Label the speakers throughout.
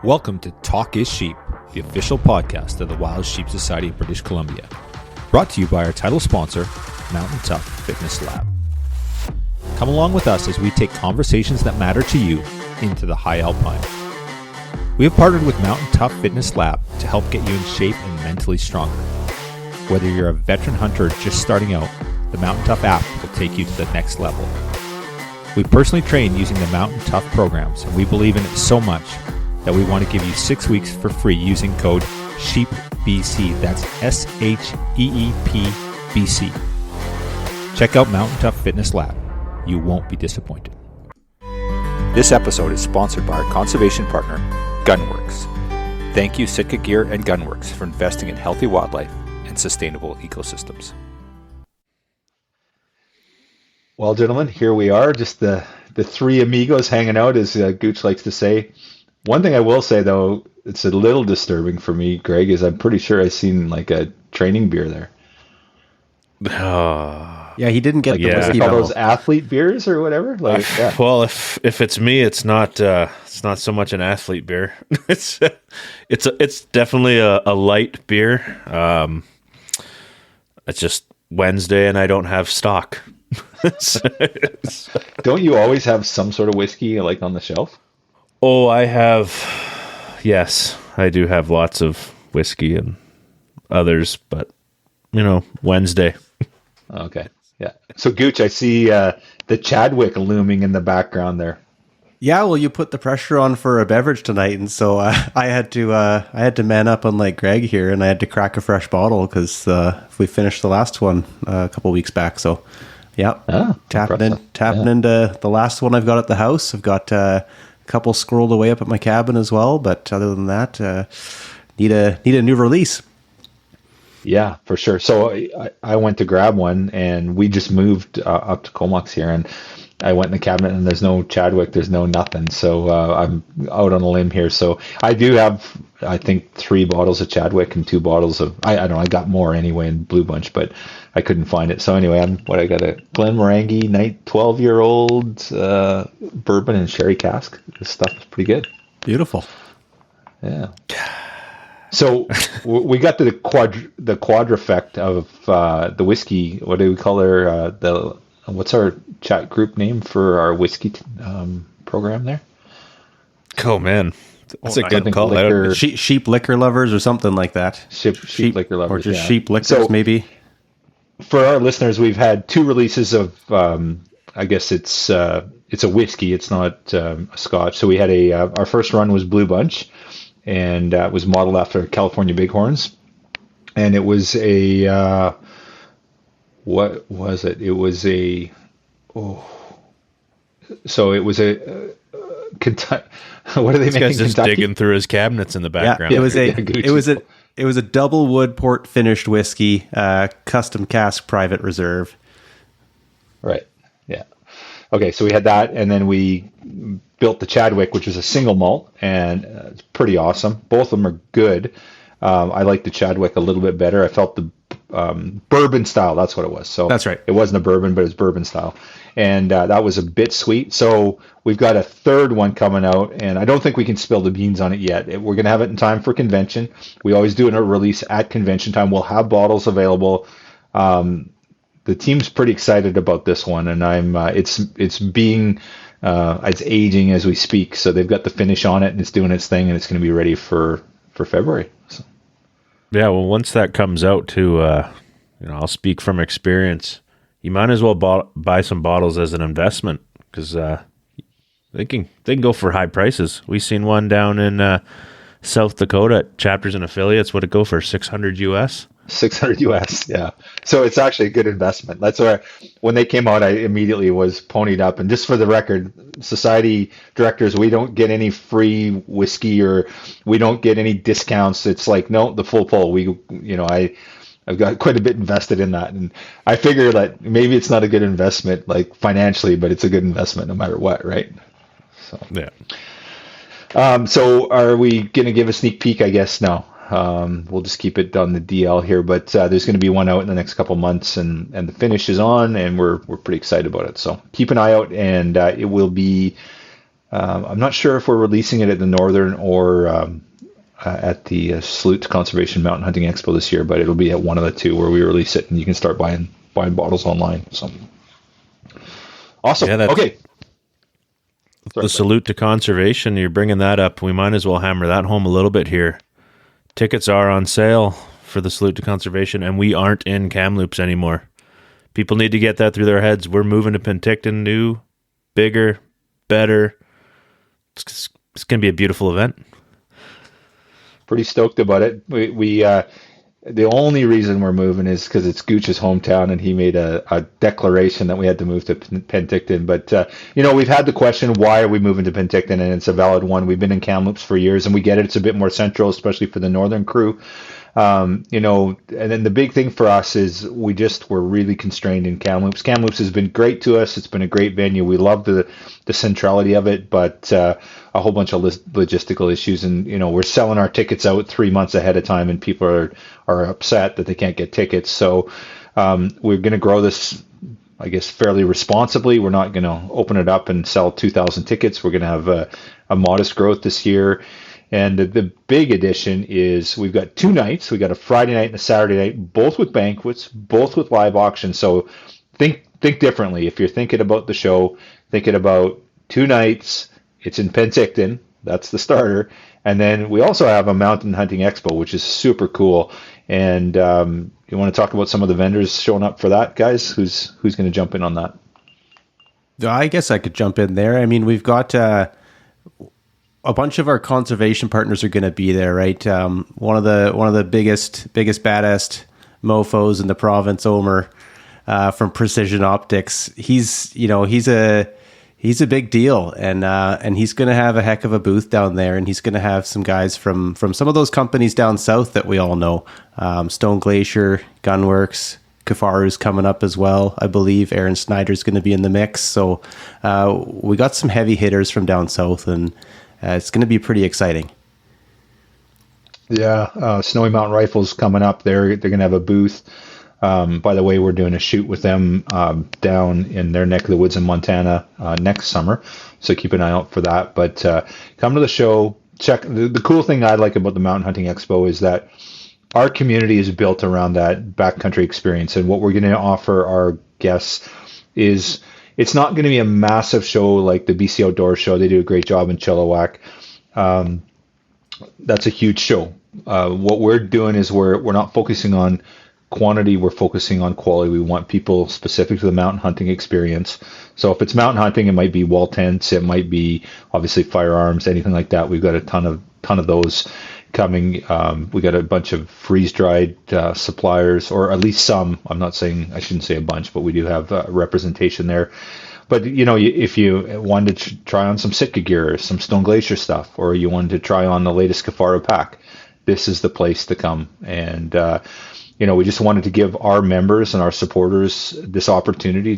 Speaker 1: Welcome to Talk is Sheep, the official podcast of the Wild Sheep Society of British Columbia. Brought to you by our title sponsor, Mountain Tough Fitness Lab. Come along with us as we take conversations that matter to you into the high alpine. We have partnered with Mountain Tough Fitness Lab to help get you in shape and mentally stronger. Whether you're a veteran hunter or just starting out, the Mountain Tough app will take you to the next level. We personally train using the Mountain Tough programs, and we believe in it so much that we want to give you 6 weeks for free using code SHEEPBC. That's SHEEPBC. Check out Mountain Tough Fitness Lab. You won't be disappointed. This episode is sponsored by our conservation partner, Gunworks. Thank you, Sitka Gear and Gunworks, for investing in healthy wildlife and sustainable ecosystems.
Speaker 2: Well, gentlemen, here we are, just the three amigos hanging out, as Gutsche likes to say. One thing I will say, though, it's a little disturbing for me, Greg, is I'm pretty sure I seen like a training beer there.
Speaker 3: Yeah, he didn't get the whiskey
Speaker 2: all
Speaker 3: bottle.
Speaker 2: those athlete beers or whatever. Like, yeah.
Speaker 4: Well, if it's me, it's not so much an athlete beer. It's definitely a light beer. It's just Wednesday, and I don't have stock.
Speaker 2: Don't you always have some sort of whiskey like on the shelf?
Speaker 4: Oh, yes, I do have lots of whiskey and others, but, Wednesday.
Speaker 2: Okay, yeah. So, Gutsche, I see the Chadwick looming in the background there.
Speaker 3: Yeah, well, you put the pressure on for a beverage tonight, and so I had to man up unlike Greg here, and I had to crack a fresh bottle because we finished the last one a couple weeks back. So, yeah, tapping into the last one I've got at the house. I've got a couple squirreled away up at my cabin as well, but other than that, need a new release.
Speaker 2: Yeah, for sure. So I went to grab one, and we just moved up to Comox here, and I went in the cabinet, and there's no Chadwick, there's no nothing. So I'm out on a limb here. So I do have, I think, 3 bottles of Chadwick and 2 bottles of, I don't know, I got more anyway in Blue Bunch, but I couldn't find it. So anyway, I got a Glenmorangie night 12-year-old bourbon and sherry cask. This stuff is pretty good.
Speaker 3: Beautiful.
Speaker 2: Yeah. So we got to the quadrifect of the whiskey. What do we call her? What's our chat group name for our whiskey program there?
Speaker 4: Oh man, that's a good call.
Speaker 3: Sheep liquor lovers or something like that.
Speaker 2: Sheep liquor lovers,
Speaker 3: or just sheep liquors, maybe.
Speaker 2: For our listeners, we've had 2 releases of. I guess it's a whiskey. It's not a Scotch. So we had our first run was Blue Bunch, and it was modeled after California Bighorns, and it was a. What was it? It was a. So it was a. What are they making?
Speaker 4: This guy's just digging through his cabinets in the background.
Speaker 3: Yeah, it was a double wood port finished whiskey, custom cask private reserve.
Speaker 2: Right. Yeah. Okay, so we had that, and then we built the Chadwick, which was a single malt, and it's pretty awesome. Both of them are good. I like the Chadwick a little bit better. I felt the bourbon style. That's what it was. So
Speaker 3: that's right.
Speaker 2: It wasn't a bourbon, but it was bourbon style, and that was a bit sweet. So we've got a third one coming out, and I don't think we can spill the beans on it yet. We're going to have it in time for convention. We always do a release at convention time. We'll have bottles available. The team's pretty excited about this one, and it's aging as we speak. So they've got the finish on it, and it's doing its thing, and it's going to be ready for February. So.
Speaker 4: Yeah, well, once that comes out, too, I'll speak from experience. You might as well buy some bottles as an investment because they can go for high prices. We seen one down in South Dakota at Chapters and Affiliates. What'd it go for? $600 US.
Speaker 2: $600 US, yeah. So it's actually a good investment. That's where, when they came out, I immediately was ponied up. And just for the record, society directors, we don't get any free whiskey or we don't get any discounts. It's like, no, the full pull. I've got quite a bit invested in that, and I figure that maybe it's not a good investment, like financially, but it's a good investment no matter what, right? So
Speaker 4: yeah.
Speaker 2: So are we going to give a sneak peek? I guess no. We'll just keep it on the DL here, but there's going to be one out in the next couple months, and the finish is on, and we're pretty excited about it. So keep an eye out, and it will be I'm not sure if we're releasing it at the Northern or at the Salute to Conservation Mountain Hunting Expo this year, but it'll be at one of the two where we release it, and you can start buying bottles online. So awesome.
Speaker 4: Yeah,
Speaker 2: okay.
Speaker 4: Sorry, the Salute to Conservation, you're bringing that up. We might as well hammer that home a little bit here. Tickets are on sale for the Salute to Conservation, and we aren't in Kamloops anymore. People need to get that through their heads. We're moving to Penticton, new, bigger, better. It's going to be a beautiful event.
Speaker 2: Pretty stoked about it. We the only reason we're moving is because it's Gutsche's hometown, and he made a declaration that we had to move to Penticton. But we've had the question, why are we moving to Penticton? And it's a valid one. We've been in Kamloops for years, and we get it. It's a bit more central, especially for the northern crew. And then the big thing for us is we're really constrained in Kamloops. Kamloops has been great to us. It's been a great venue. We love the centrality of it, but a whole bunch of logistical issues. And, we're selling our tickets out 3 months ahead of time, and people are upset that they can't get tickets. So we're going to grow this, I guess, fairly responsibly. We're not going to open it up and sell 2,000 tickets. We're going to have a modest growth this year. And the big addition is we've got 2 nights. We've got a Friday night and a Saturday night, both with banquets, both with live auctions. So think differently. If you're thinking about the show, thinking about 2 nights, it's in Penticton. That's the starter. And then we also have a mountain hunting expo, which is super cool. And you want to talk about some of the vendors showing up for that, guys? Who's going to jump in on that?
Speaker 3: I guess I could jump in there. I mean, we've got a bunch of our conservation partners are going to be there, right? One of the biggest baddest mofos in the province, Omer, from Precision Optics. He's a big deal, and he's going to have a heck of a booth down there, and he's going to have some guys from some of those companies down south that we all know, Stone Glacier, Gunworks. Kafaru's coming up as well, I believe. Aaron Snyder's going to be in the mix. So we got some heavy hitters from down south, and it's going to be pretty exciting.
Speaker 2: Yeah, Snowy Mountain Rifles coming up. They're going to have a booth. By the way, we're doing a shoot with them down in their neck of the woods in Montana next summer, so keep an eye out for that. But come to the show. Check. The cool thing I like about the Mountain Hunting Expo is that our community is built around that backcountry experience, and what we're going to offer our guests is it's not going to be a massive show like the BC Outdoor Show. They do a great job in Chilliwack. That's a huge show. What we're doing is we're not focusing on quantity, we're focusing on quality. We want people specific to the mountain hunting experience. So if it's mountain hunting, it might be wall tents, it might be obviously firearms, anything like that. We've got a ton of those coming. We got a bunch of freeze-dried suppliers, or at least some. I shouldn't say a bunch, but we do have representation there. But if you wanted to try on some Sitka gear, or some Stone Glacier stuff, or you wanted to try on the latest Kafaru pack, this is the place to come. And we just wanted to give our members and our supporters this opportunity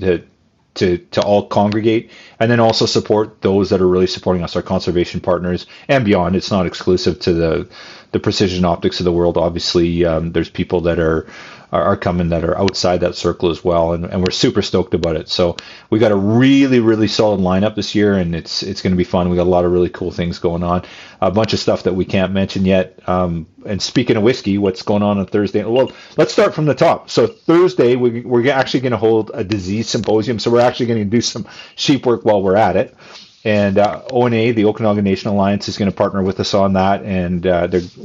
Speaker 2: to all congregate, and then also support those that are really supporting us, our conservation partners and beyond. It's not exclusive to the Precision Optics of the world. Obviously, there's people that are coming that are outside that circle as well, and we're super stoked about it. So we got a really, really solid lineup this year, and it's going to be fun. We got a lot of really cool things going on, a bunch of stuff that we can't mention yet. And speaking of whiskey, what's going on Thursday? Well, let's start from the top. So Thursday, we're actually going to hold a disease symposium. So we're actually going to do some sheep work while we're at it. And ONA, the Okanagan Nation Alliance, is going to partner with us on that. And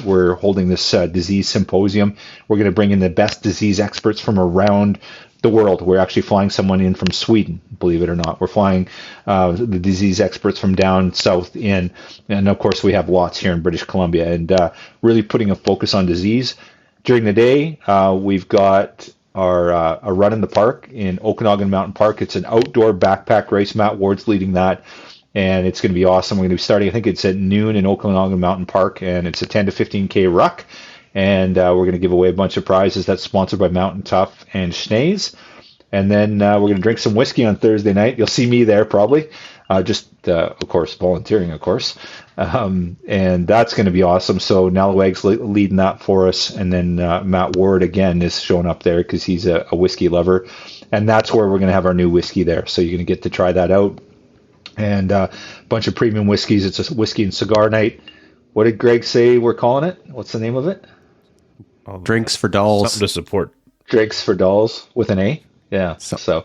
Speaker 2: we're holding this disease symposium. We're going to bring in the best disease experts from around the world. We're actually flying someone in from Sweden, believe it or not. We're flying the disease experts from down south in. And of course, we have lots here in British Columbia, and really putting a focus on disease. During the day, we've got our a run in the park in Okanagan Mountain Park. It's an outdoor backpack race. Matt Ward's leading that. And it's going to be awesome. We're going to be starting, I think it's at noon in Okanagan Mountain Park, and it's a 10 to 15K ruck. And we're going to give away a bunch of prizes. That's sponsored by Mountain Tough and Schnee's. And then we're going to drink some whiskey on Thursday night. You'll see me there probably, of course, volunteering, of course. And that's going to be awesome. So Nalawag's leading that for us. And then Matt Ward, again, is showing up there because he's a whiskey lover. And that's where we're going to have our new whiskey there. So you're going to get to try that out. and a bunch of premium whiskeys. It's a whiskey and cigar night. What did Greg say we're calling it? What's the name of it?
Speaker 3: Drinks for dolls.
Speaker 4: Something to support.
Speaker 2: Drinks for Dolls with an A. Yeah. So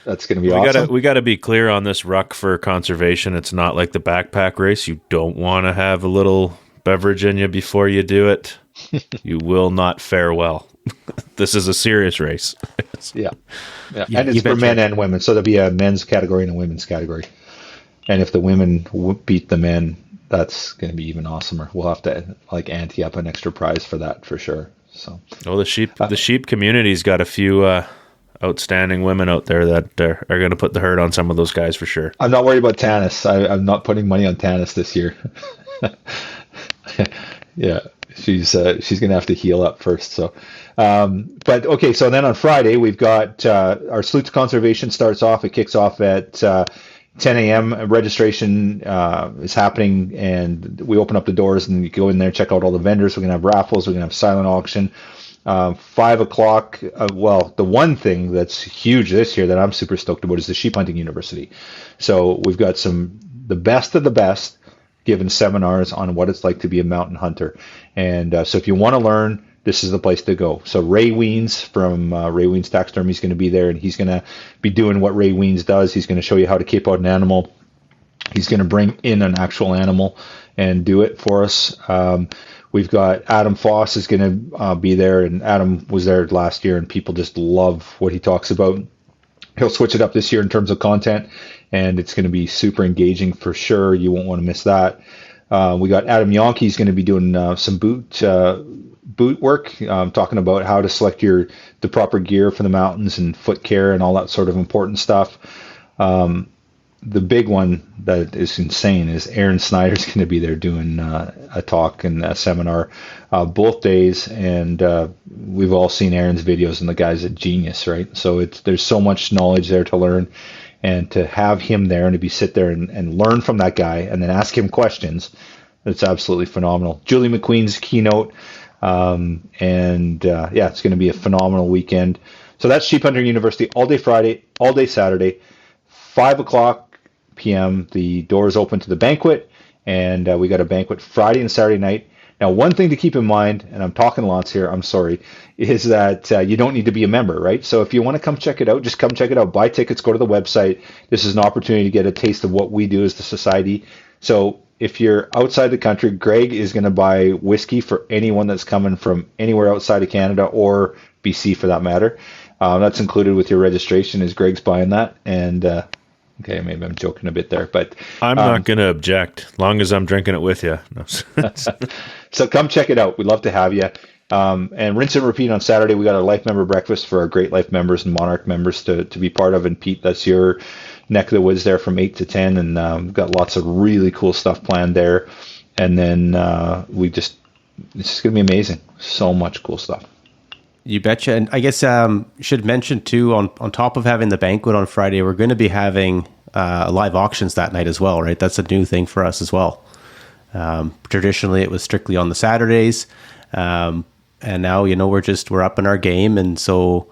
Speaker 2: that's going to be awesome.
Speaker 4: We got to be clear on this ruck for conservation. It's not like the backpack race. You don't want to have a little beverage in you before you do it. You will not fare well. This is a serious race.
Speaker 2: Yeah. And it's for men and women. So there'll be a men's category and a women's category. And if the women beat the men, that's going to be even awesomer. We'll have to like ante up an extra prize for that for sure. So,
Speaker 4: the sheep community's got a few outstanding women out there that are going to put the hurt on some of those guys for sure.
Speaker 2: I'm not worried about Tanis. I'm not putting money on Tanis this year. Yeah, she's going to have to heal up first. So, but okay. So then on Friday we've got our Sleuths Conservation starts off. It kicks off at 10 a.m. Registration is happening, and we open up the doors, and you go in there, check out all the vendors. We're going to have raffles. We're going to have silent auction. 5 o'clock. Well, the one thing that's huge this year that I'm super stoked about is the Sheep Hunting University. So we've got the best of the best giving seminars on what it's like to be a mountain hunter. And so if you want to learn, this is the place to go. So Ray Weens from Ray Weens Taxidermy is going to be there, and he's going to be doing what Ray Weens does. He's going to show you how to cape out an animal. He's going to bring in an actual animal and do it for us. We've got Adam Foss is going to be there, and Adam was there last year, and people just love what he talks about. He'll switch it up this year in terms of content, and it's going to be super engaging for sure. You won't want to miss that. We got Adam Yonke's going to be doing some boot work, talking about how to select the proper gear for the mountains and foot care and all that sort of important stuff. The big one that is insane is Aaron Snyder's going to be there doing a talk and a seminar both days, and we've all seen Aaron's videos, and the guy's a genius, right? So there's so much knowledge there to learn, and to have him there and to sit there and learn from that guy and then ask him questions, it's absolutely phenomenal. Julie McQueen's keynote. It's going to be a phenomenal weekend. So that's Sheep Hunting University all day Friday, all day Saturday, 5 o'clock p.m. The doors open to the banquet, and we got a banquet Friday and Saturday night. Now, one thing to keep in mind, and I'm talking lots here, I'm sorry, is that you don't need to be a member, right? So if you want to come check it out, just come check it out. Buy tickets, go to the website. This is an opportunity to get a taste of what we do as the society. So if you're outside the country, Greg is going to buy whiskey for anyone that's coming from anywhere outside of Canada or BC for that matter. That's included with your registration, is Greg's buying that. And okay, maybe I'm joking a bit there, but
Speaker 4: I'm not going to object, as long as I'm drinking it with you. No.
Speaker 2: So come check it out. We'd love to have you. And rinse and repeat on Saturday. We got our Life Member Breakfast for our Great Life members and Monarch members to be part of. And Pete, that's your neck of the woods there from 8 to 10. And we've got lots of really cool stuff planned there. And then it's just going to be amazing. So much cool stuff.
Speaker 3: You betcha. And I guess should mention too, on top of having the banquet on Friday, we're going to be having live auctions that night as well, right? That's a new thing for us as well. Traditionally, it was strictly on the Saturdays. And now, we're up in our game. And so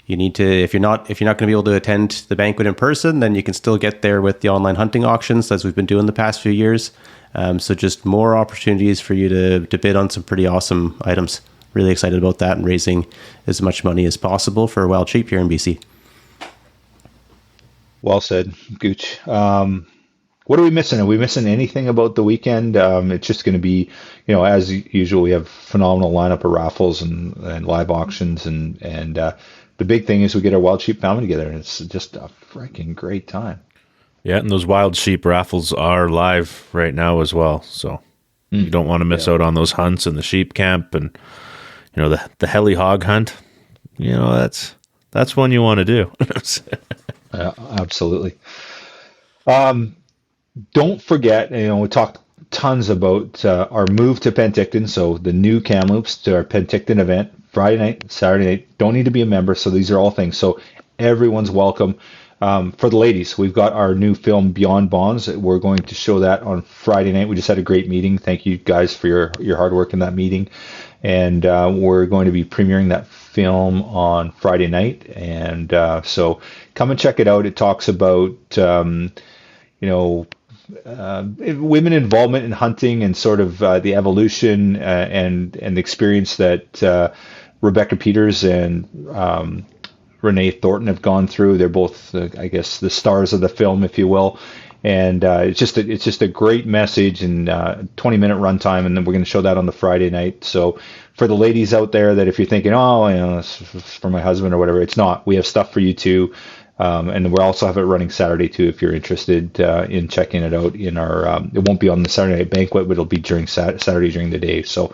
Speaker 3: you need to, if you're not going to be able to attend the banquet in person, then you can still get there with the online hunting auctions as we've been doing the past few years. So just more opportunities for you to bid on some pretty awesome items. Really excited about that and raising as much money as possible for wild sheep here in BC.
Speaker 2: Well said, Gooch. What are we missing? Are we missing anything about the weekend? It's just going to be, as usual, we have phenomenal lineup of raffles and live auctions, and the big thing is we get our wild sheep family together, and it's just a freaking great time.
Speaker 4: Yeah, and those wild sheep raffles are live right now as well, so you don't want to miss out on those hunts and the sheep camp and the heli hog hunt. That's one you want to do.
Speaker 2: Absolutely. Don't forget, we talked tons about our move to Penticton. So the new Kamloops to our Penticton event, Friday night, Saturday night. Don't need to be a member. So these are all things. So everyone's welcome. For the ladies, we've got our new film Beyond Bonds. We're going to show that on Friday night. We just had a great meeting. Thank you guys for your hard work in that meeting. And we're going to be premiering that film on Friday night. And so come and check it out. It talks about, women involvement in hunting and sort of the evolution and the experience that Rebecca Peters and Renee Thornton have gone through. They're both, I guess, the stars of the film, if you will. And it's just a great message and 20-minute runtime, and then we're going to show that on the Friday night. So for the ladies out there that if you're thinking, it's for my husband or whatever, it's not. We have stuff for you too. And we'll also have it running Saturday too, if you're interested in checking it out. In our, it won't be on the Saturday night banquet, but it'll be during Saturday during the day. So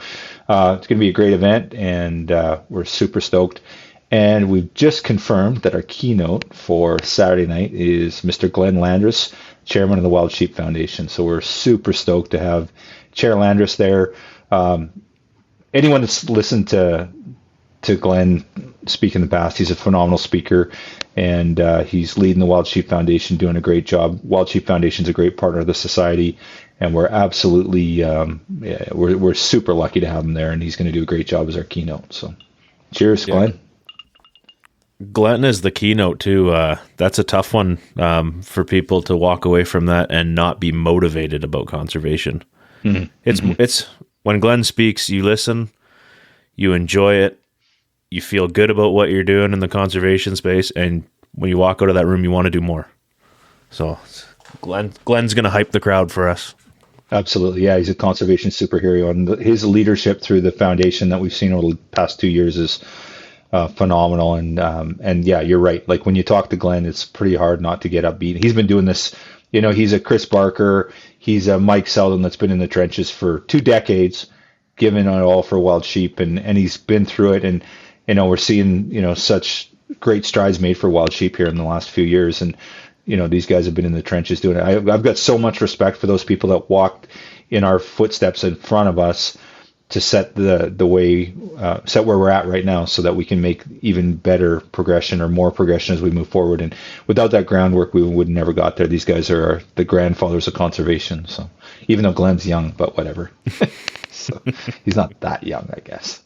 Speaker 2: it's going to be a great event, and we're super stoked. And we've just confirmed that our keynote for Saturday night is Mr. Glenn Landris, chairman of the Wild Sheep Foundation. So we're super stoked to have Chair Landris there. Anyone that's listened to Glenn speak in the past, he's a phenomenal speaker, and he's leading the Wild Sheep Foundation, doing a great job. Wild Sheep Foundation is a great partner of the society, and we're absolutely we're super lucky to have him there, and he's going to do a great job as our keynote. So cheers, Glenn.
Speaker 4: Glenn is the keynote too. That's a tough one for people to walk away from that and not be motivated about conservation. Mm-hmm. It's when Glenn speaks, you listen, you enjoy it, you feel good about what you're doing in the conservation space, and when you walk out of that room, you want to do more. So Glenn's going to hype the crowd for us.
Speaker 2: Absolutely, yeah. He's a conservation superhero, and his leadership through the foundation that we've seen over the past 2 years is phenomenal. And yeah, you're right. Like when you talk to Glenn, it's pretty hard not to get upbeat. He's been doing this, he's a Chris Barker, he's a Mike Selden that's been in the trenches for 2 decades, giving it all for wild sheep, and he's been through it. And, we're seeing, such great strides made for wild sheep here in the last few years. And, these guys have been in the trenches doing it. I've got so much respect for those people that walked in our footsteps in front of us to set the way, set where we're at right now, so that we can make even better progression or more progression as we move forward. And without that groundwork, we would never got there. These guys are the grandfathers of conservation. So even though Glenn's young, but whatever. So he's not that young, I guess.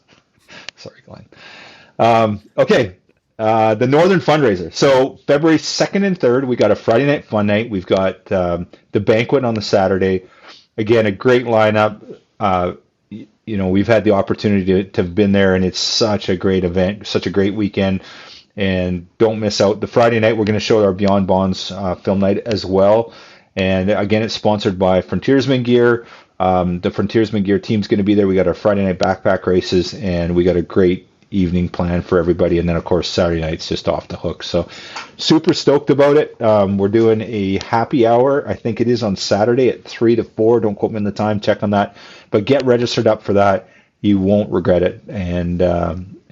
Speaker 2: Sorry, Glenn. Okay. The Northern Fundraiser. So February 2nd and 3rd, we got a Friday night fun night. We've got the banquet on the Saturday. Again, a great lineup. We've had the opportunity to have been there, and it's such a great event, such a great weekend, and don't miss out. The Friday night, we're going to show our Beyond Bonds film night as well. And again, it's sponsored by Frontiersman Gear. The Frontiersman Gear team's going to be there. We got our Friday night backpack races, and we got a great evening plan for everybody. And then, of course, Saturday night's just off the hook. So super stoked about it. We're doing a happy hour. I think it is on Saturday at 3 to 4. Don't quote me on the time. Check on that. But get registered up for that. You won't regret it. And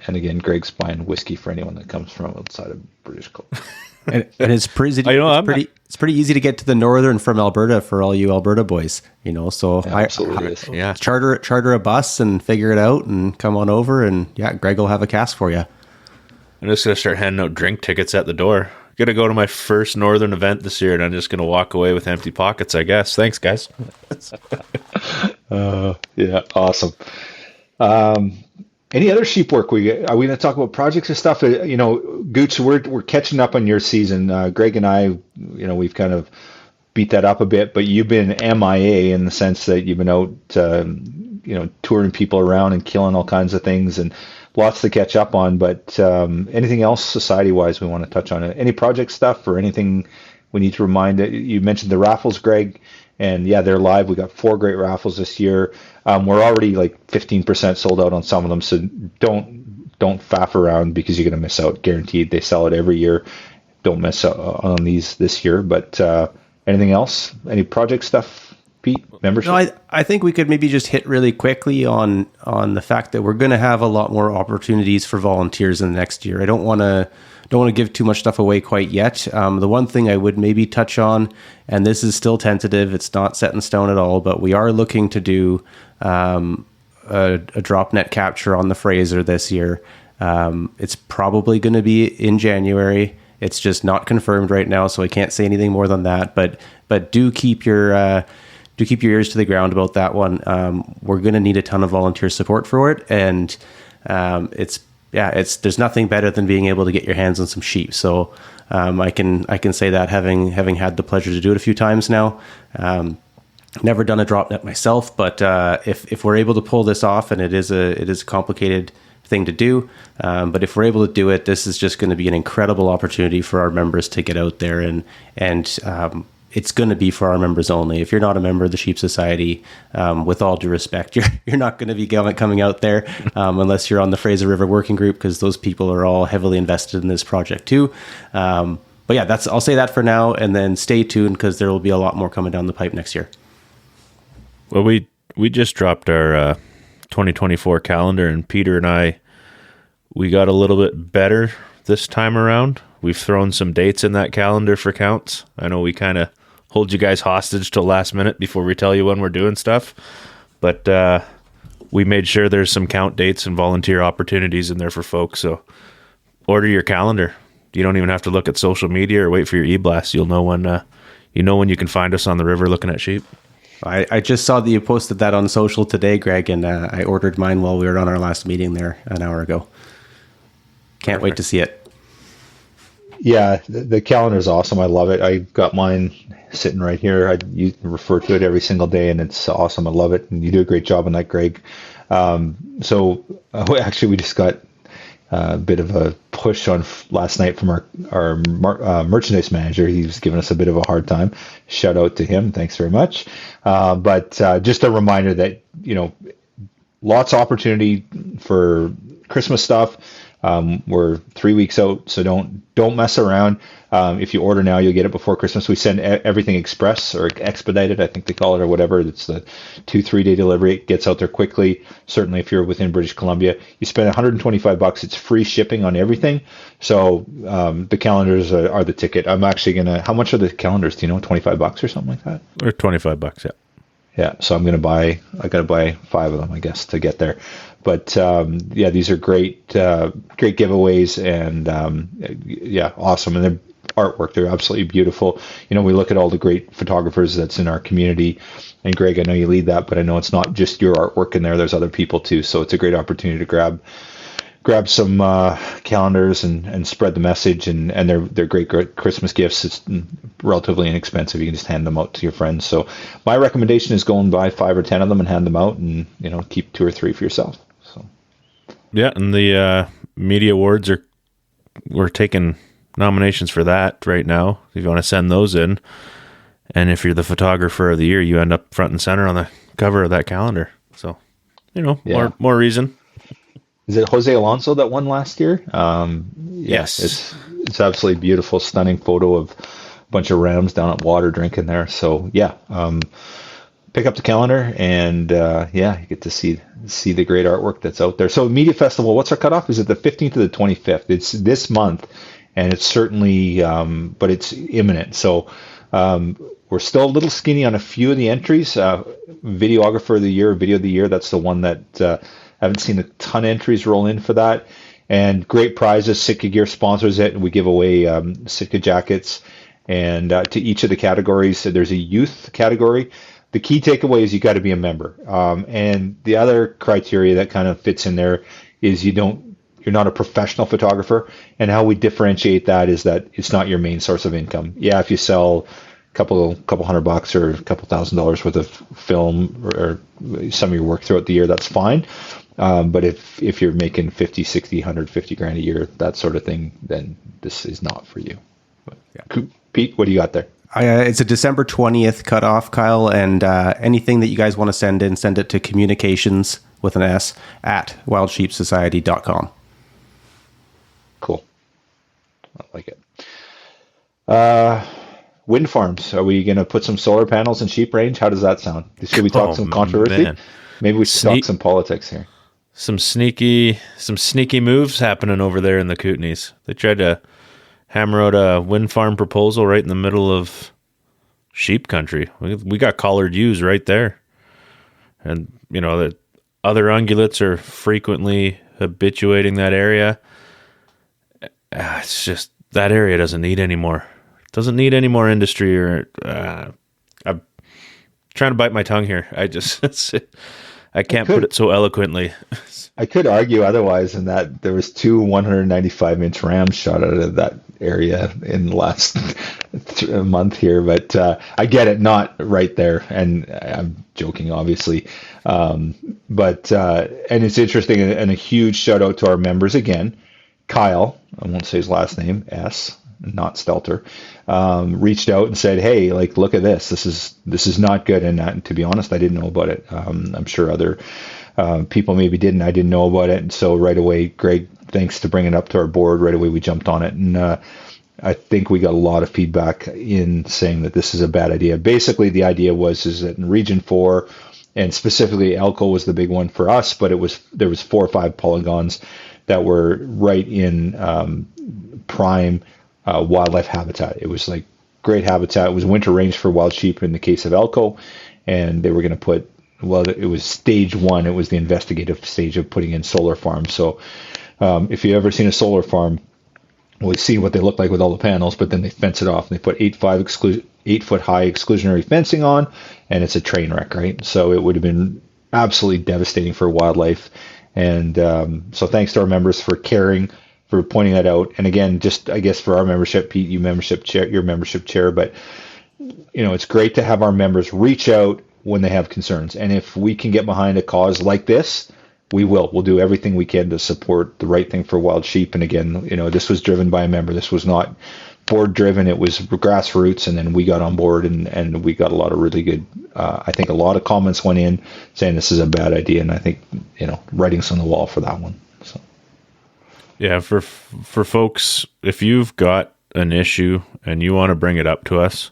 Speaker 2: again, Greg's buying whiskey for anyone that comes from outside of British Columbia.
Speaker 3: And it's pretty it's pretty easy to get to the northern from Alberta for all you Alberta boys, so
Speaker 2: yeah, absolutely.
Speaker 3: Charter a bus and figure it out and come on over, and Greg will have a cask for you.
Speaker 4: I'm just going to start handing out drink tickets at the door. Going to go to my first northern event this year, and I'm just going to walk away with empty pockets, I guess. Thanks, guys.
Speaker 2: Yeah, awesome. Any other sheep work? Are we going to talk about projects and stuff? Gutsche, we're catching up on your season. Greg and I, we've kind of beat that up a bit, but you've been MIA in the sense that you've been out, touring people around and killing all kinds of things, and lots to catch up on. But anything else society-wise we want to touch on? Any project stuff or anything we need to remind? You mentioned the raffles, Greg. And yeah, they're live. We got 4 great raffles this year. We're already like 15% sold out on some of them. So don't faff around because you're going to miss out. Guaranteed. They sell it every year. Don't miss out on these this year. But anything else? Any project stuff, Pete? Membership?
Speaker 3: No, I think we could maybe just hit really quickly on the fact that we're going to have a lot more opportunities for volunteers in the next year. I don't want to give too much stuff away quite yet. The one thing I would maybe touch on, and this is still tentative, it's not set in stone at all, but we are looking to do a drop net capture on the Fraser this year. It's probably going to be in January. It's just not confirmed right now, so I can't say anything more than that. But do keep your ears to the ground about that one. We're going to need a ton of volunteer support for it, and there's nothing better than being able to get your hands on some sheep. So I can say that having had the pleasure to do it a few times now. Never done a drop net myself, but if we're able to pull this off, and it is a complicated thing to do, but if we're able to do it, this is just going to be an incredible opportunity for our members to get out there, and it's going to be for our members only. If you're not a member of the Sheep Society, with all due respect, you're not going to be coming out there unless you're on the Fraser River Working Group, because those people are all heavily invested in this project too. But yeah, I'll say that for now, and then stay tuned, because there will be a lot more coming down the pipe next year.
Speaker 4: Well, we just dropped our 2024 calendar, and Peter and we got a little bit better this time around. We've thrown some dates in that calendar for counts. I know we kind of hold you guys hostage till last minute before we tell you when we're doing stuff, but we made sure there's some count dates and volunteer opportunities in there for folks. So order your calendar. You don't even have to look at social media or wait for your e-blast. You'll know when you can find us on the river looking at sheep.
Speaker 3: I just saw that you posted that on social today, Greg, and I ordered mine while we were on our last meeting there an hour ago. Can't wait to see it.
Speaker 2: Yeah, the calendar is awesome. I love it. I got mine sitting right here. You refer to it every single day, and it's awesome. I love it, and you do a great job on that, Greg. Actually, we just got a bit of a push on last night from our merchandise manager. He was giving us a bit of a hard time. Shout out to him. Thanks very much. But just a reminder that, lots of opportunity for Christmas stuff. We're 3 weeks out, so don't mess around. If you order now, you'll get it before Christmas. We send everything express or expedited, I think they call it, or whatever. It's the 2-3 day delivery. It gets out there quickly. Certainly, if you're within British Columbia, you spend $125. It's free shipping on everything. So the calendars are the ticket. I'm actually gonna. How much are the calendars? Do you know? $25 or something like that?
Speaker 4: Or $25, yeah.
Speaker 2: Yeah, so I gotta buy 5 of them, I guess, to get there. But yeah, these are great giveaways, and awesome. And their artwork, they're absolutely beautiful. We look at all the great photographers that's in our community, and Greg, I know you lead that, but I know it's not just your artwork in there. There's other people too, so it's a great opportunity to grab some calendars and spread the message, and they're great Christmas gifts. It's relatively inexpensive. You can just hand them out to your friends. So my recommendation is go and buy 5 or 10 of them and hand them out, and keep 2 or 3 for yourself. So
Speaker 4: yeah, and the media awards we're taking nominations for that right now. If you want to send those in, and if you're the photographer of the year, you end up front and center on the cover of that calendar. So more reason.
Speaker 2: Is it Jose Alonso that won last year?
Speaker 4: Yes.
Speaker 2: It's absolutely beautiful, stunning photo of a bunch of rams down at water drinking there. So yeah, pick up the calendar, and you get to see the great artwork that's out there. So Media Festival, what's our cutoff? Is it the 15th or the 25th? It's this month, and it's certainly, but it's imminent. So we're still a little skinny on a few of the entries. Videographer of the year, video of the year, that's the one that I haven't seen a ton of entries roll in for that. And great prizes. Sitka Gear sponsors it, and we give away Sitka jackets. And to each of the categories, so there's a youth category. The key takeaway is you got to be a member. And the other criteria that kind of fits in there is you're not a professional photographer. And how we differentiate that is that it's not your main source of income. Yeah, if you sell couple $100 or a couple $1,000 worth of film or some of your work throughout the year, that's fine. But if you're making 50, 60, 150 grand a year, that sort of thing, then this is not for you. But, yeah. Pete, what do you got there?
Speaker 3: It's a December 20th cutoff, Kyle, and anything that you guys want to send it to communications with an S at wildsheepsociety.com.
Speaker 2: Cool. I like it. Wind farms. Are we going to put some solar panels in sheep range? How does that sound? Should we talk some controversy? Man. Maybe we should talk some politics here.
Speaker 4: Some sneaky moves happening over there in the Kootenays. They tried to hammer out a wind farm proposal right in the middle of sheep country. We got collared ewes right there. And, the other ungulates are frequently habituating that area. It's just, that area doesn't need any more industry, or I'm trying to bite my tongue here. I can't put it so eloquently.
Speaker 2: I could argue otherwise in that there was two 195-inch rams shot out of that area in the last month here, but I get it, not right there, and I'm joking, obviously. But and it's interesting, and a huge shout out to our members again. Kyle, I won't say his last name, S, not Stelter, reached out and said, "Hey, like, look at this. This is not good." And to be honest, I didn't know about it. I'm sure other people maybe didn't. I didn't know about it, and so right away, Greg, thanks to bring it up to our board, right away we jumped on it, and I think we got a lot of feedback in saying that this is a bad idea. Basically, the idea is that in Region 4, and specifically Elko was the big one for us, but there was 4 or 5 polygons that were right in prime wildlife habitat. It was like great habitat. It was winter range for wild sheep in the case of Elko, and they were going to put, well, it was stage 1. It was the investigative stage of putting in solar farms. So if you've ever seen a solar farm, well, we've seen what they look like with all the panels, but then they fence it off and they put 8 foot high exclusionary fencing on, and it's a train wreck, right? So it would have been absolutely devastating for wildlife. And so thanks to our members for caring, for pointing that out. And again, just I guess for our membership, Pete, your membership chair, but it's great to have our members reach out when they have concerns. And if we can get behind a cause like this, we will. We'll do everything we can to support the right thing for wild sheep. And again, this was driven by a member. This was not board driven. It was grassroots. And then we got on board and we got a lot of really good, I think a lot of comments went in saying this is a bad idea. And I think, writing's on the wall for that one. So.
Speaker 4: Yeah. For folks, if you've got an issue and you want to bring it up to us,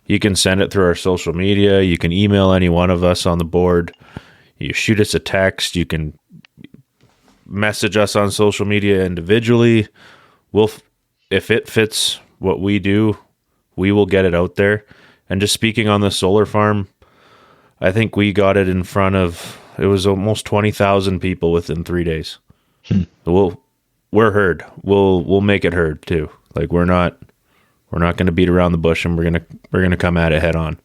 Speaker 4: you can send it through our social media. You can email any one of us on the board. You shoot us a text. You can message us on social media individually. If it fits what we do, we will get it out there. And just speaking on the solar farm, I think we got it in front of, it was almost 20,000 people within 3 days. We're heard. We'll make it heard too. Like we're not going to beat around the bush, and we're going to come at it head on.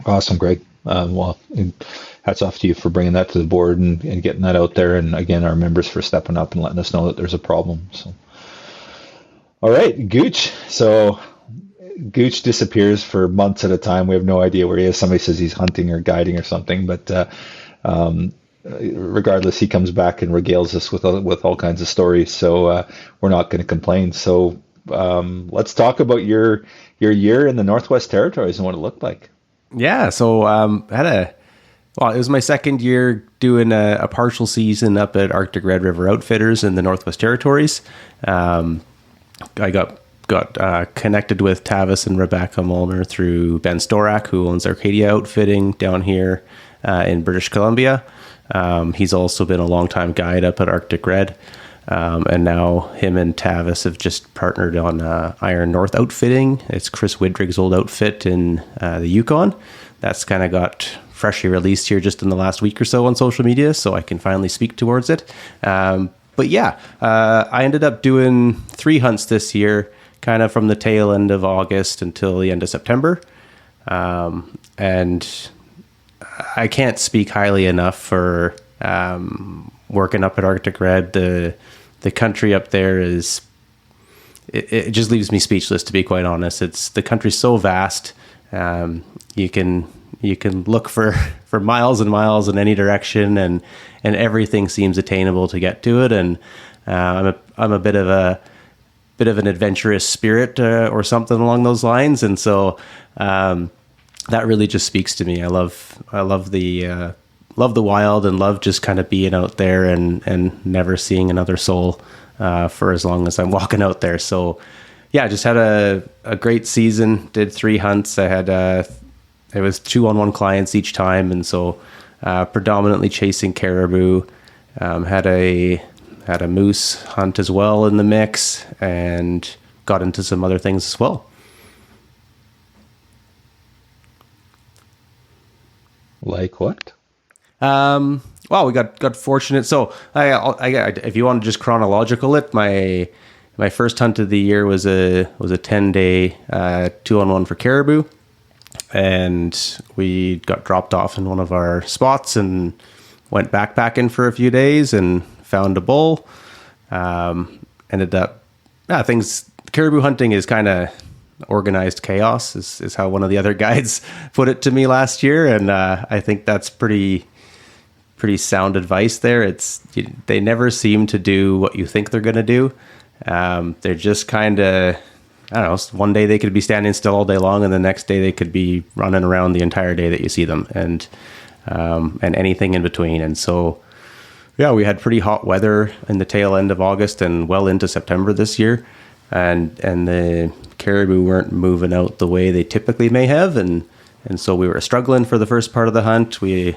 Speaker 2: Awesome, Greg. Well, hats off to you for bringing that to the board and getting that out there. And again, our members for stepping up and letting us know that there's a problem. So, all right, Gooch. So Gooch disappears for months at a time. We have no idea where he is. Somebody says he's hunting or guiding or something, but regardless, he comes back and regales us with all kinds of stories. So we're not going to complain. So let's talk about your year in the Northwest Territories and what it looked like.
Speaker 3: Yeah, so it was my second year doing a partial season up at Arctic Red River Outfitters in the Northwest Territories. I got connected with Tavis and Rebecca Molnar through Ben Storak, who owns Arcadia Outfitting down here in British Columbia. He's also been a longtime guide up at Arctic Red. And now him and Tavis have just partnered on Iron North Outfitting. It's Chris Widrig's old outfit in the Yukon. That's kind of got freshly released here just in the last week or so on social media, so I can finally speak towards it. But yeah, I ended up doing 3 hunts this year, kind of from the tail end of August until the end of September. And I can't speak highly enough for working up at Arctic Red. The country up there is, it just leaves me speechless, to be quite honest. The country's so vast. You can look for miles and miles in any direction, and everything seems attainable to get to it. And I'm a bit of an adventurous spirit or something along those lines, and so that really just speaks to me. I love the wild and love just kind of being out there and never seeing another soul for as long as I'm walking out there. So yeah, just had a great season, did 3 hunts. I had, it was 2-on-1 clients each time. And so predominantly chasing caribou, had a moose hunt as well in the mix, and got into some other things as well.
Speaker 2: Like what?
Speaker 3: Well, we got fortunate. So I if you want to just chronological it, my first hunt of the year was a 10-day 2-on-1 for caribou. and we got dropped off in one of our spots and went backpacking for a few days and found a bull. Ended up, caribou hunting is kind of organized chaos, is how one of the other guides put it to me last year. And I think that's pretty sound advice there. They never seem to do what you think they're going to do. They're just kind of, I don't know, one day they could be standing still all day long, and the next day they could be running around the entire day that you see them, and anything in between. And so, yeah, we had pretty hot weather in the tail end of August and well into September this year. And the caribou weren't moving out the way they typically may have. And so we were struggling for the first part of the hunt. We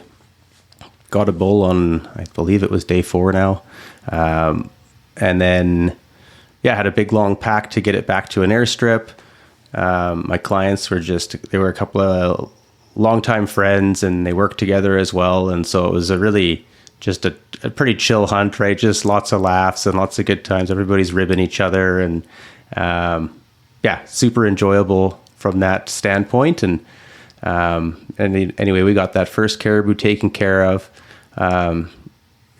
Speaker 3: got a bull on, I believe it was day 4 now. And then, had a big long pack to get it back to an airstrip. My clients they were a couple of longtime friends, and they worked together as well. And so it was just a pretty chill hunt, right? Just lots of laughs and lots of good times. Everybody's ribbing each other, and super enjoyable from that standpoint. And anyway, we got that first caribou taken care of,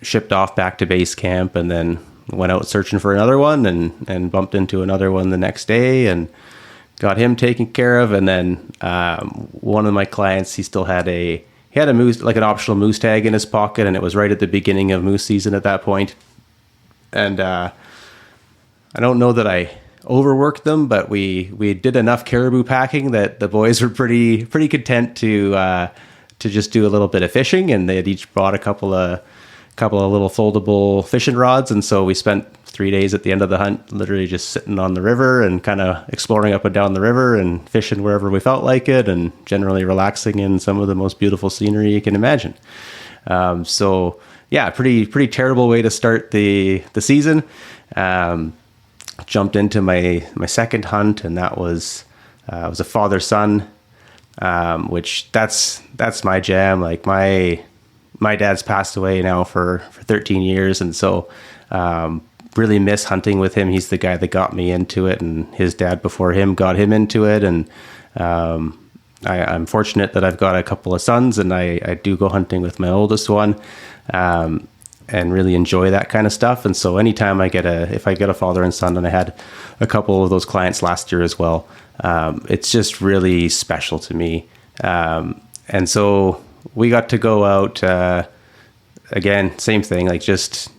Speaker 3: shipped off back to base camp, and then went out searching for another one, and bumped into another one the next day and got him taken care of. And then one of my clients, he had a moose, like an optional moose tag in his pocket, and it was right at the beginning of moose season at that point. And I don't know that I overworked them, but we did enough caribou packing that the boys were pretty content to just do a little bit of fishing, and they had each brought a couple of little foldable fishing rods. And so we spent 3 days at the end of the hunt literally just sitting on the river and kind of exploring up and down the river and fishing wherever we felt like it, and generally relaxing in some of the most beautiful scenery you can imagine. Pretty terrible way to start the season. Jumped into my second hunt, and that was a father-son, which that's my jam. Like my dad's passed away now for 13 years. And so, really miss hunting with him. He's the guy that got me into it, and his dad before him got him into it. And, I'm fortunate that I've got a couple of sons, and I do go hunting with my oldest one, and really enjoy that kind of stuff. And so anytime if I get a father and son, and I had a couple of those clients last year as well, it's just really special to me. And so we got to go out, again, same thing, like just,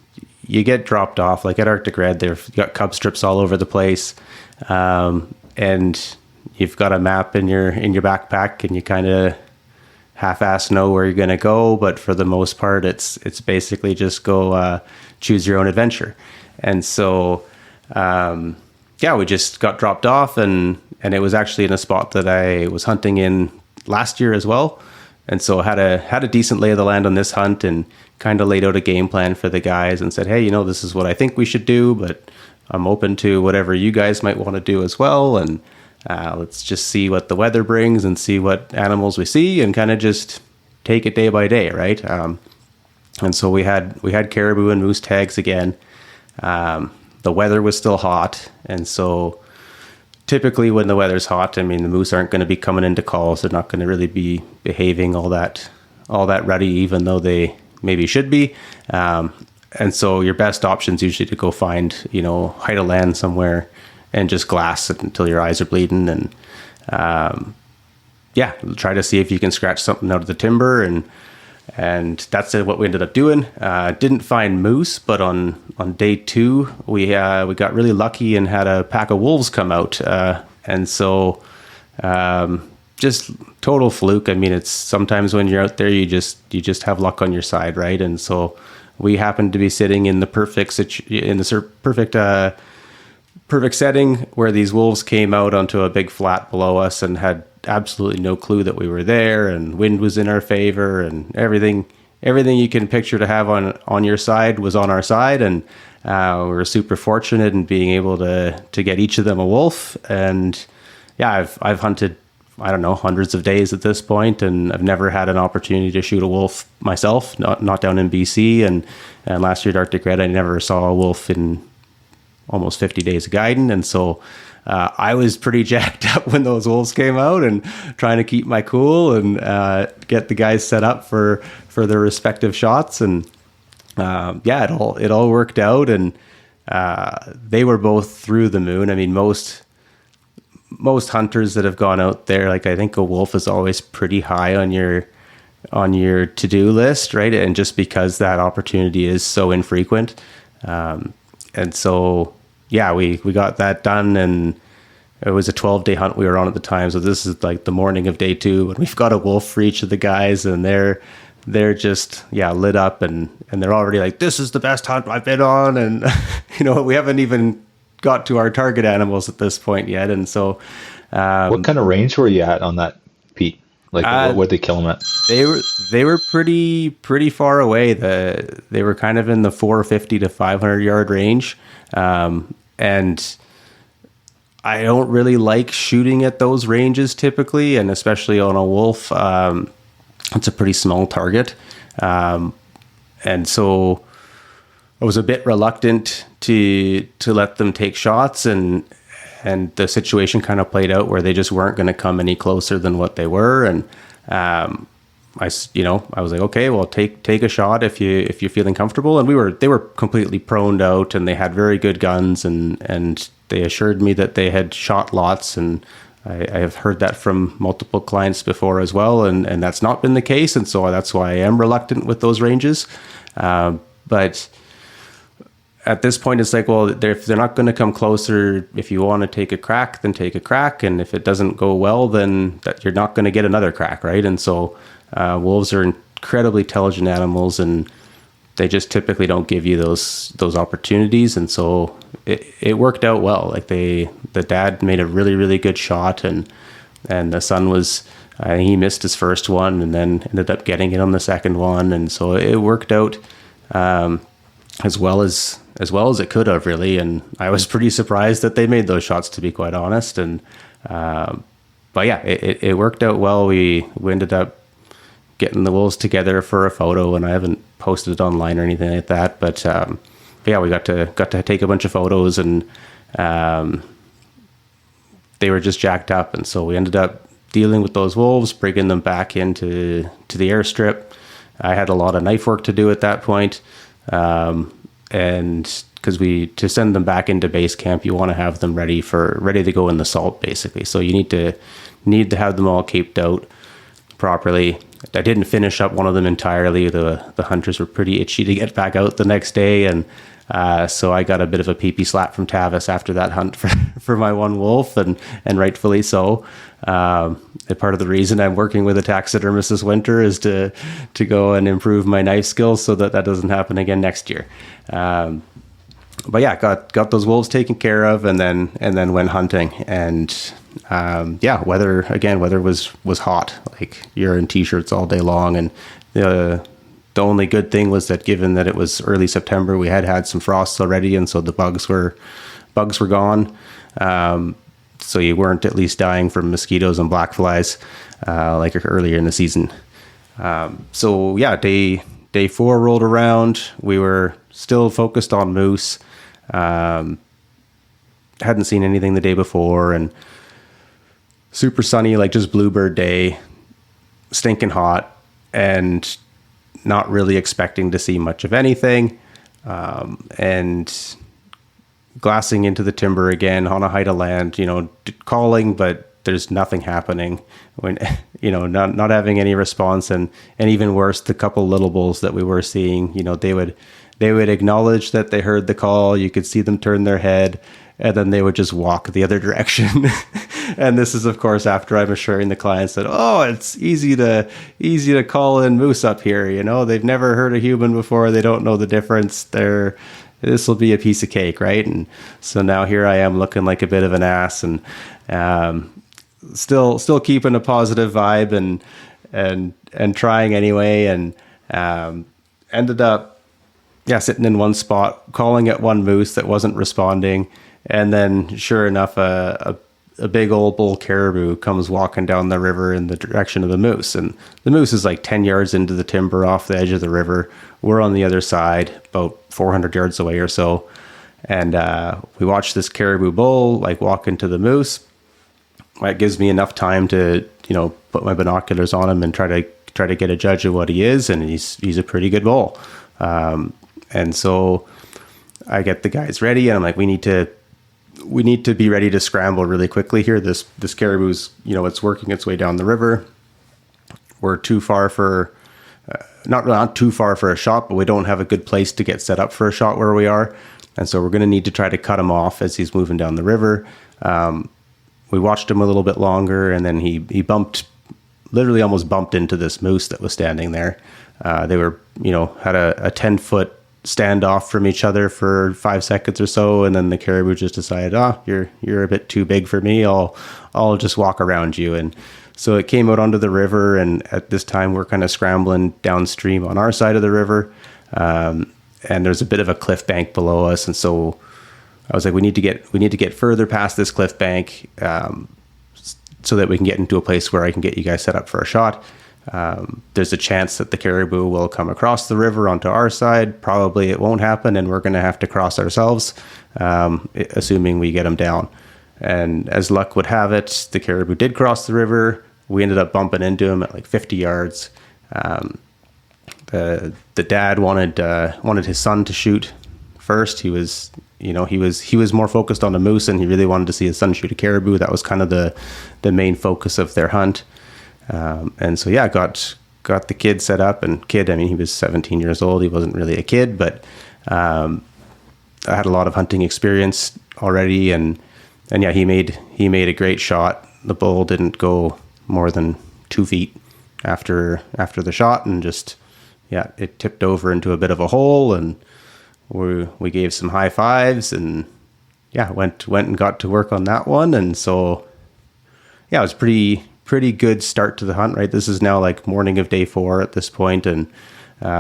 Speaker 3: you get dropped off, like at Arctic Red, they've got cub strips all over the place. And you've got a map in your backpack, and you kind of half-ass know where you're going to go. But for the most part, it's basically just go, choose your own adventure. And so, we just got dropped off, and it was actually in a spot that I was hunting in last year as well. And so had a decent lay of the land on this hunt, and kind of laid out a game plan for the guys and said, hey, this is what I think we should do, but I'm open to whatever you guys might want to do as well. And let's just see what the weather brings and see what animals we see, and kind of just take it day by day, right? And so we had caribou and moose tags again. The weather was still hot, and so typically when the weather's hot, I mean, the moose aren't going to be coming into calls. They're not going to really be behaving all that ruddy, even though they maybe should be. And so your best option is usually to go find, height of land somewhere and just glass it until your eyes are bleeding. And try to see if you can scratch something out of the timber. And that's what we ended up doing. Didn't find moose, but on day 2, we got really lucky and had a pack of wolves come out. And so just total fluke. I mean, it's sometimes when you're out there, you just have luck on your side, right? And so we happened to be sitting in the perfect setting where these wolves came out onto a big flat below us, and had absolutely no clue that we were there, and wind was in our favor, and everything you can picture to have on your side was on our side. And we were super fortunate in being able to get each of them a wolf. And I've hunted, I don't know, hundreds of days at this point, and I've never had an opportunity to shoot a wolf myself, not down in BC. And last year at Arctic Red, I never saw a wolf in almost 50 days of guiding. And so I was pretty jacked up when those wolves came out and trying to keep my cool and get the guys set up for their respective shots. And it all worked out, and they were both through the moon. I mean, most hunters that have gone out there, like I think a wolf is always pretty high on your to-do list, right? And just because that opportunity is so infrequent. And so, yeah, we got that done, and it was a 12-day hunt we were on at the time. So this is like the morning of day 2, and we've got a wolf for each of the guys, and they're just, lit up, and they're already like, this is the best hunt I've been on. And, we haven't even got to our target animals at this point yet. And so,
Speaker 2: what kind of range were you at on that, Pete? Like, what would they kill them at?
Speaker 3: They were pretty far away. They were kind of in the 450 to 500 yard range, and I don't really like shooting at those ranges typically, and especially on a wolf. It's a pretty small target, and so I was a bit reluctant to let them take shots, and the situation kind of played out where they just weren't going to come any closer than what they were. And I was like, okay, well, take a shot if you're feeling comfortable. And they were completely proned out, and they had very good guns, and they assured me that they had shot lots. And I have heard that from multiple clients before as well, and that's not been the case. And so that's why I am reluctant with those ranges. But at this point, it's like, well, if they're not going to come closer, if you want to take a crack, then take a crack. And if it doesn't go well, then you're not going to get another crack, right? And so wolves are incredibly intelligent animals, and they just typically don't give you those opportunities. And so it worked out well. Like the dad made a really, really good shot, and the son was, he missed his first one and then ended up getting it on the second one. And so it worked out as well as it could have, really. And I was pretty surprised that they made those shots, to be quite honest. And but yeah, it worked out well. We ended up getting the wolves together for a photo, and I haven't posted it online or anything like that. But yeah, we got to take a bunch of photos, and they were just jacked up. And so we ended up dealing with those wolves, bringing them back into the airstrip. I had a lot of knife work to do at that point. And because to send them back into base camp, you want to have them ready to go in the salt, basically. So you need to have them all caped out properly. I didn't finish up one of them entirely. The hunters were pretty itchy to get back out the next day, and so I got a bit of a pee-pee slap from Tavis after that hunt for my one wolf, and rightfully so. Part of the reason I'm working with a taxidermist this winter is to go and improve my knife skills so that doesn't happen again next year. But yeah, got those wolves taken care of, and then went hunting. And weather was hot. Like, you're in t-shirts all day long, and the only good thing was that, given that it was early September, we had some frosts already, and so the bugs were gone. So you weren't at least dying from mosquitoes and black flies like earlier in the season. So yeah, day 4 rolled around. We were still focused on moose. Hadn't seen anything the day before, and super sunny, like just bluebird day, stinking hot, and not really expecting to see much of anything. And glassing into the timber again on a height of land, calling, but there's nothing happening. When, not having any response, and even worse, the couple little bulls that we were seeing, they would acknowledge that they heard the call. You could see them turn their head, and then they would just walk the other direction. And this is, of course, after I'm assuring the clients that, it's easy to call in moose up here. They've never heard a human before. They don't know the difference. This will be a piece of cake, right? And so now here I am looking like a bit of an ass, and still keeping a positive vibe, and trying anyway, and ended up sitting in one spot, calling at one moose that wasn't responding, and then sure enough, a big old bull caribou comes walking down the river in the direction of the moose. And the moose is like 10 yards into the timber off the edge of the river. We're on the other side, about 400 yards away or so. And we watched this caribou bull like walk into the moose. It gives me enough time to, put my binoculars on him and try to get a judge of what he is. And he's a pretty good bull. And so I get the guys ready, and I'm like, we need to be ready to scramble really quickly here. This caribou's, it's working its way down the river. We're too far for, not too far for a shot, but we don't have a good place to get set up for a shot where we are. And so we're going to need to try to cut him off as he's moving down the river. We watched him a little bit longer, and then he literally almost bumped into this moose that was standing there. They were, had a 10-foot standoff from each other for 5 seconds or so, and then the caribou just decided, you're a bit too big for me. I'll just walk around you. And so it came out onto the river, and at this time we're kind of scrambling downstream on our side of the river. And there's a bit of a cliff bank below us, and so I was like, we need to get further past this cliff bank, so that we can get into a place where I can get you guys set up for a shot. There's a chance that the caribou will come across the river onto our side. Probably it won't happen, and we're going to have to cross ourselves, assuming we get them down. And as luck would have it, the caribou did cross the river. We ended up bumping into him at like 50 yards. The dad wanted his son to shoot first. He was more focused on a moose, and he really wanted to see his son shoot a caribou. That was kind of the main focus of their hunt. And so got the kid set up, and I mean, he was 17 years old. He wasn't really a kid, but I had a lot of hunting experience already, and yeah, he made a great shot. The bull didn't go more than 2 feet after the shot, and it tipped over into a bit of a hole, and we gave some high fives, and went and got to work on that one. And so it was pretty good start to the hunt, right? This is now like morning of day 4 at this point, and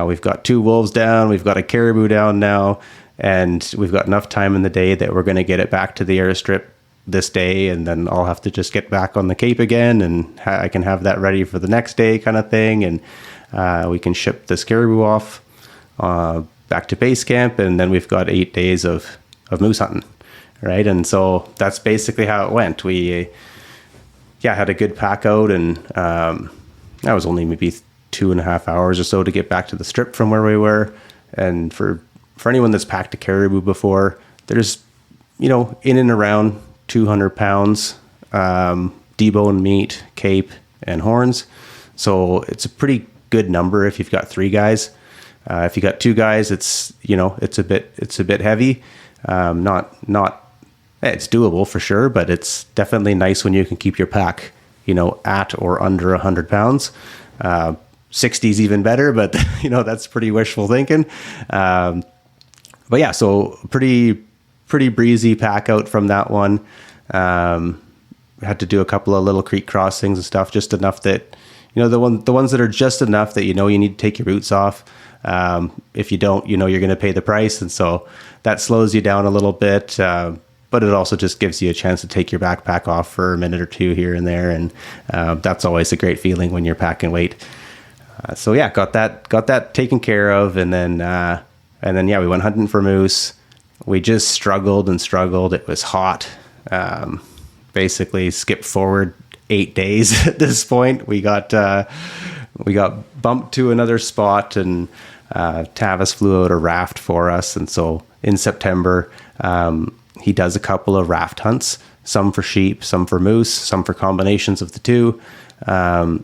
Speaker 3: we've got 2 wolves down, we've got a caribou down now, and we've got enough time in the day that we're going to get it back to the airstrip this day, and then I'll have to just get back on the Cape again, and I can have that ready for the next day kind of thing, and we can ship this caribou off back to base camp, and then we've got 8 days of moose hunting, right? And so that's basically how it went. We had a good pack out, and that was only maybe 2.5 hours or so to get back to the strip from where we were. And for anyone that's packed a caribou before, there's in and around 200 pounds deboned meat, cape, and horns. So it's a pretty good number if you've got 3 guys. If you got 2 guys, it's a bit heavy. It's doable for sure, but it's definitely nice when you can keep your pack, at or under 100 pounds. 60 is even better, but that's pretty wishful thinking. But yeah, so pretty breezy pack out from that one. Had to do a couple of little creek crossings and stuff, just enough that, the ones that are just enough that you need to take your boots off. If you don't, you're going to pay the price, and so that slows you down a little bit. But it also just gives you a chance to take your backpack off for a minute or 2 here and there, and that's always a great feeling when you're packing weight. So yeah, got that taken care of, and then we went hunting for moose. We just struggled. It was hot. Basically, skipped forward 8 days at this point. We got bumped to another spot, and Tavis flew out a raft for us, and so in September. He does a couple of raft hunts, some for sheep, some for moose, some for combinations of the two. And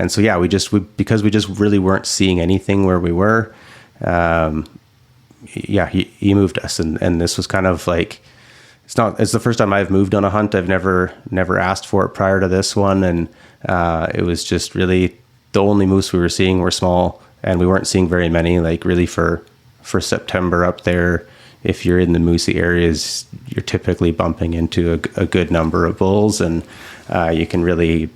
Speaker 3: so, yeah, because we just really weren't seeing anything where we were. He moved us, and this was kind of like, it's the first time I've moved on a hunt. I've never asked for it prior to this one. And, it was just really the only moose we were seeing were small, and we weren't seeing very many, like really for September up there. If you're in the moosey areas, you're typically bumping into a good number of bulls, and you can really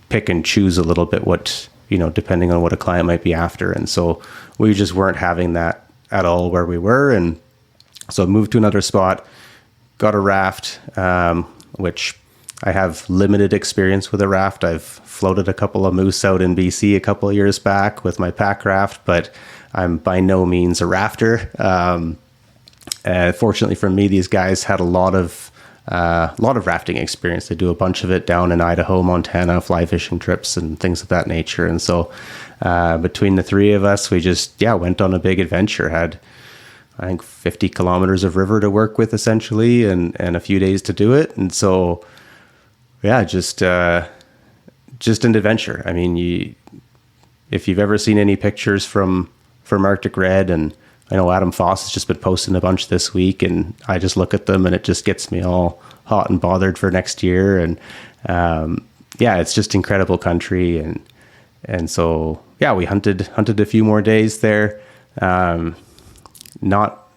Speaker 3: pick and choose a little bit what, depending on what a client might be after. And so we just weren't having that at all where we were. And so moved to another spot, got a raft, which I have limited experience with a raft. I've floated a couple of moose out in BC a couple of years back with my pack raft, but I'm by no means a rafter. Fortunately for me, these guys had a lot of rafting experience. They do a bunch of it down in Idaho, Montana, fly fishing trips and things of that nature. And so between the three of us, we just went on a big adventure. Had I think 50 kilometers of river to work with essentially, and a few days to do it. And so just an adventure. I mean, if you've ever seen any pictures from Arctic Red, and I know Adam Foss has just been posting a bunch this week, and I just look at them and it just gets me all hot and bothered for next year. And it's just incredible country. And so we hunted a few more days there. Not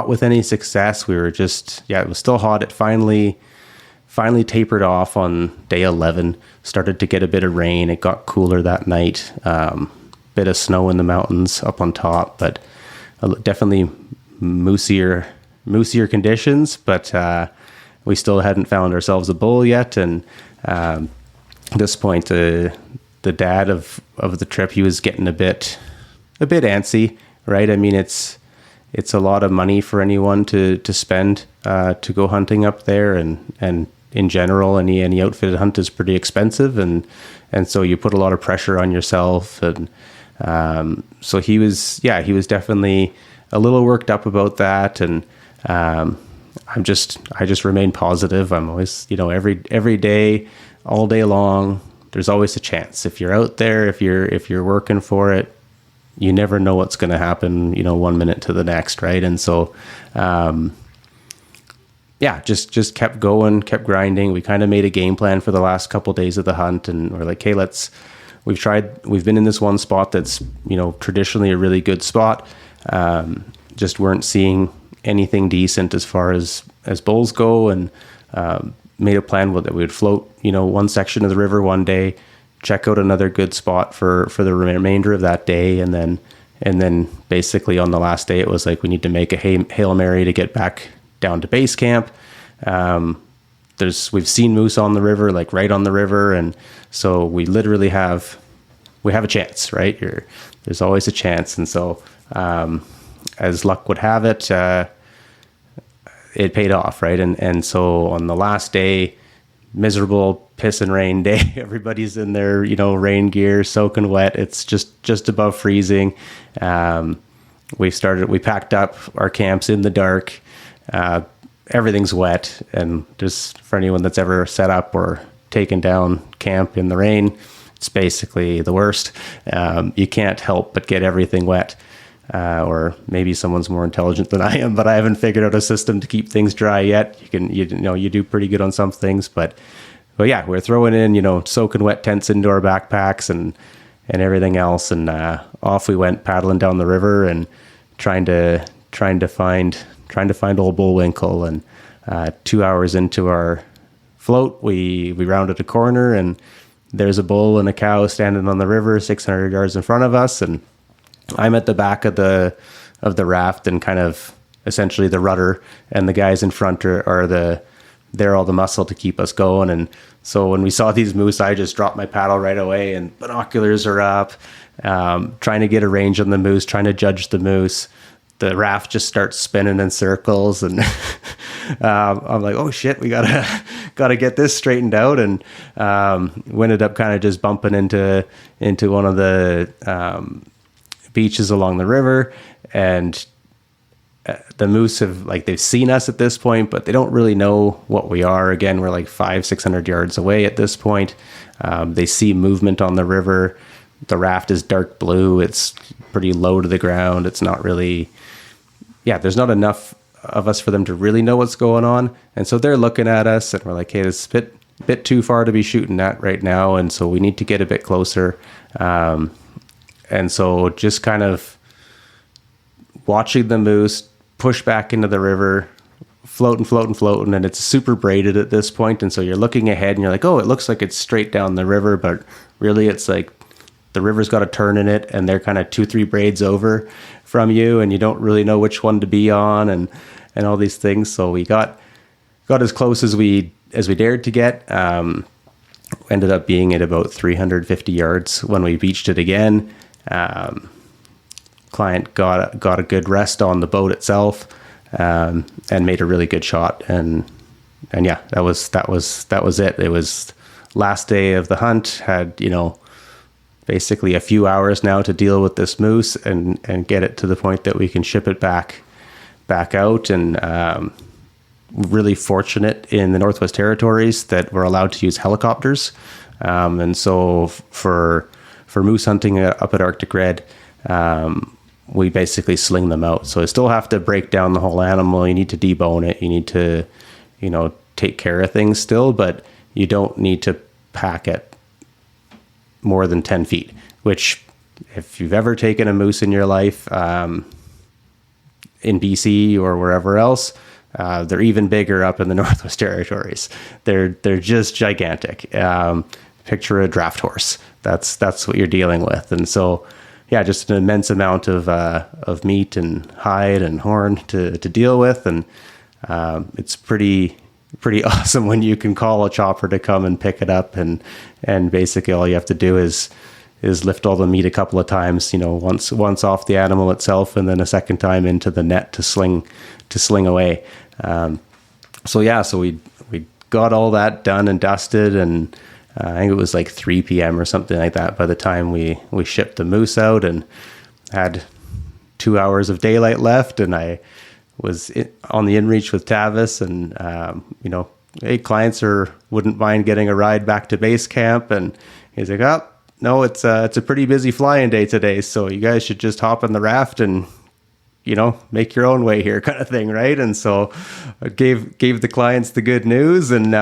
Speaker 3: with any success. We were just, it was still hot. It finally tapered off on day 11, started to get a bit of rain. It got cooler that night. Bit of snow in the mountains up on top, but definitely moosier conditions, but we still hadn't found ourselves a bull yet. And at this point, the dad of the trip, he was getting a bit antsy, right? I mean, it's a lot of money for anyone to spend to go hunting up there, and in general, any outfitted hunt is pretty expensive, and so you put a lot of pressure on yourself. And so he was definitely a little worked up about that. And I just remain positive. I'm always, every day, all day long, there's always a chance. If you're out there, if you're working for it, you never know what's going to happen, 1 minute to the next. Right. And so, just kept going, kept grinding. We kind of made a game plan for the last couple of days of the hunt, and we're like, hey, we've been in this one spot that's, traditionally a really good spot. Just weren't seeing anything decent as far as bulls go, and made a plan that we would float, one section of the river one day, check out another good spot for the remainder of that day. And then basically on the last day, it was like, we need to make a Hail Mary to get back down to base camp. We've seen moose on the river, like right on the river. And so we literally have a chance, right? There's always a chance. And so, as luck would have it, it paid off, right? And so on the last day, miserable piss and rain day, everybody's in their, rain gear, soaking wet. It's just above freezing. We packed up our camps in the dark. Everything's wet, and just for anyone that's ever set up or taken down camp in the rain, it's basically the worst. You can't help but get everything wet. Or maybe someone's more intelligent than I am, but I haven't figured out a system to keep things dry yet. You do pretty good on some things, but we're throwing in, soaking wet tents into our backpacks and everything else. And, off we went paddling down the river and trying to find old Bullwinkle. And, 2 hours into our float, we rounded a corner, and there's a bull and a cow standing on the river 600 yards in front of us. And I'm at the back of the raft and kind of essentially the rudder, and the guys in front they're all the muscle to keep us going. And so when we saw these moose, I just dropped my paddle right away, and binoculars are up, trying to get a range on the moose, trying to judge the moose. The raft just starts spinning in circles, and I'm like, oh shit, we gotta get this straightened out. And we ended up kind of just bumping into one of the beaches along the river, and the moose they've seen us at this point, but they don't really know what we are. Again, we're like 500-600 yards away at this point. They see movement on the river. The raft is dark blue. It's pretty low to the ground. It's not really, there's not enough of us for them to really know what's going on. And so they're looking at us, and we're like, hey, this is a bit too far to be shooting at right now. And so we need to get a bit closer. And so just kind of watching the moose push back into the river, floating, and it's super braided at this point. And so you're looking ahead and you're like, oh, it looks like it's straight down the river, but really it's like the river's got a turn in it, and they're kind of 2-3 braids over from you, and you don't really know which one to be on, and all these things. So we got as close as we dared to get. Ended up being at about 350 yards when we beached it again. Client got a good rest on the boat itself. and made a really good shot. And yeah, that was it. It was last day of the hunt. Had, basically a few hours now to deal with this moose and get it to the point that we can ship it back out. And really fortunate in the Northwest Territories that we're allowed to use helicopters. And so for moose hunting up at Arctic Red, we basically sling them out. So I still have to break down the whole animal. You need to debone it. You need to, take care of things still, but you don't need to pack it more than 10 feet, which if you've ever taken a moose in your life, in BC or wherever else, they're even bigger up in the Northwest Territories. They're just gigantic. Picture a draft horse. That's what you're dealing with. And so, yeah, just an immense amount of meat and hide and horn to deal with. And it's pretty awesome when you can call a chopper to come and pick it up, and basically all you have to do is lift all the meat a couple of times, once off the animal itself, and then a second time into the net to sling away. So we got all that done and dusted, and I think it was like 3 p.m. or something like that by the time we shipped the moose out, and had 2 hours of daylight left, and I was on the inReach with Tavis, and hey, clients wouldn't mind getting a ride back to base camp, and he's like, oh no, it's a pretty busy flying day today, so you guys should just hop on the raft and make your own way here, kind of thing, right? And so I gave the clients the good news, and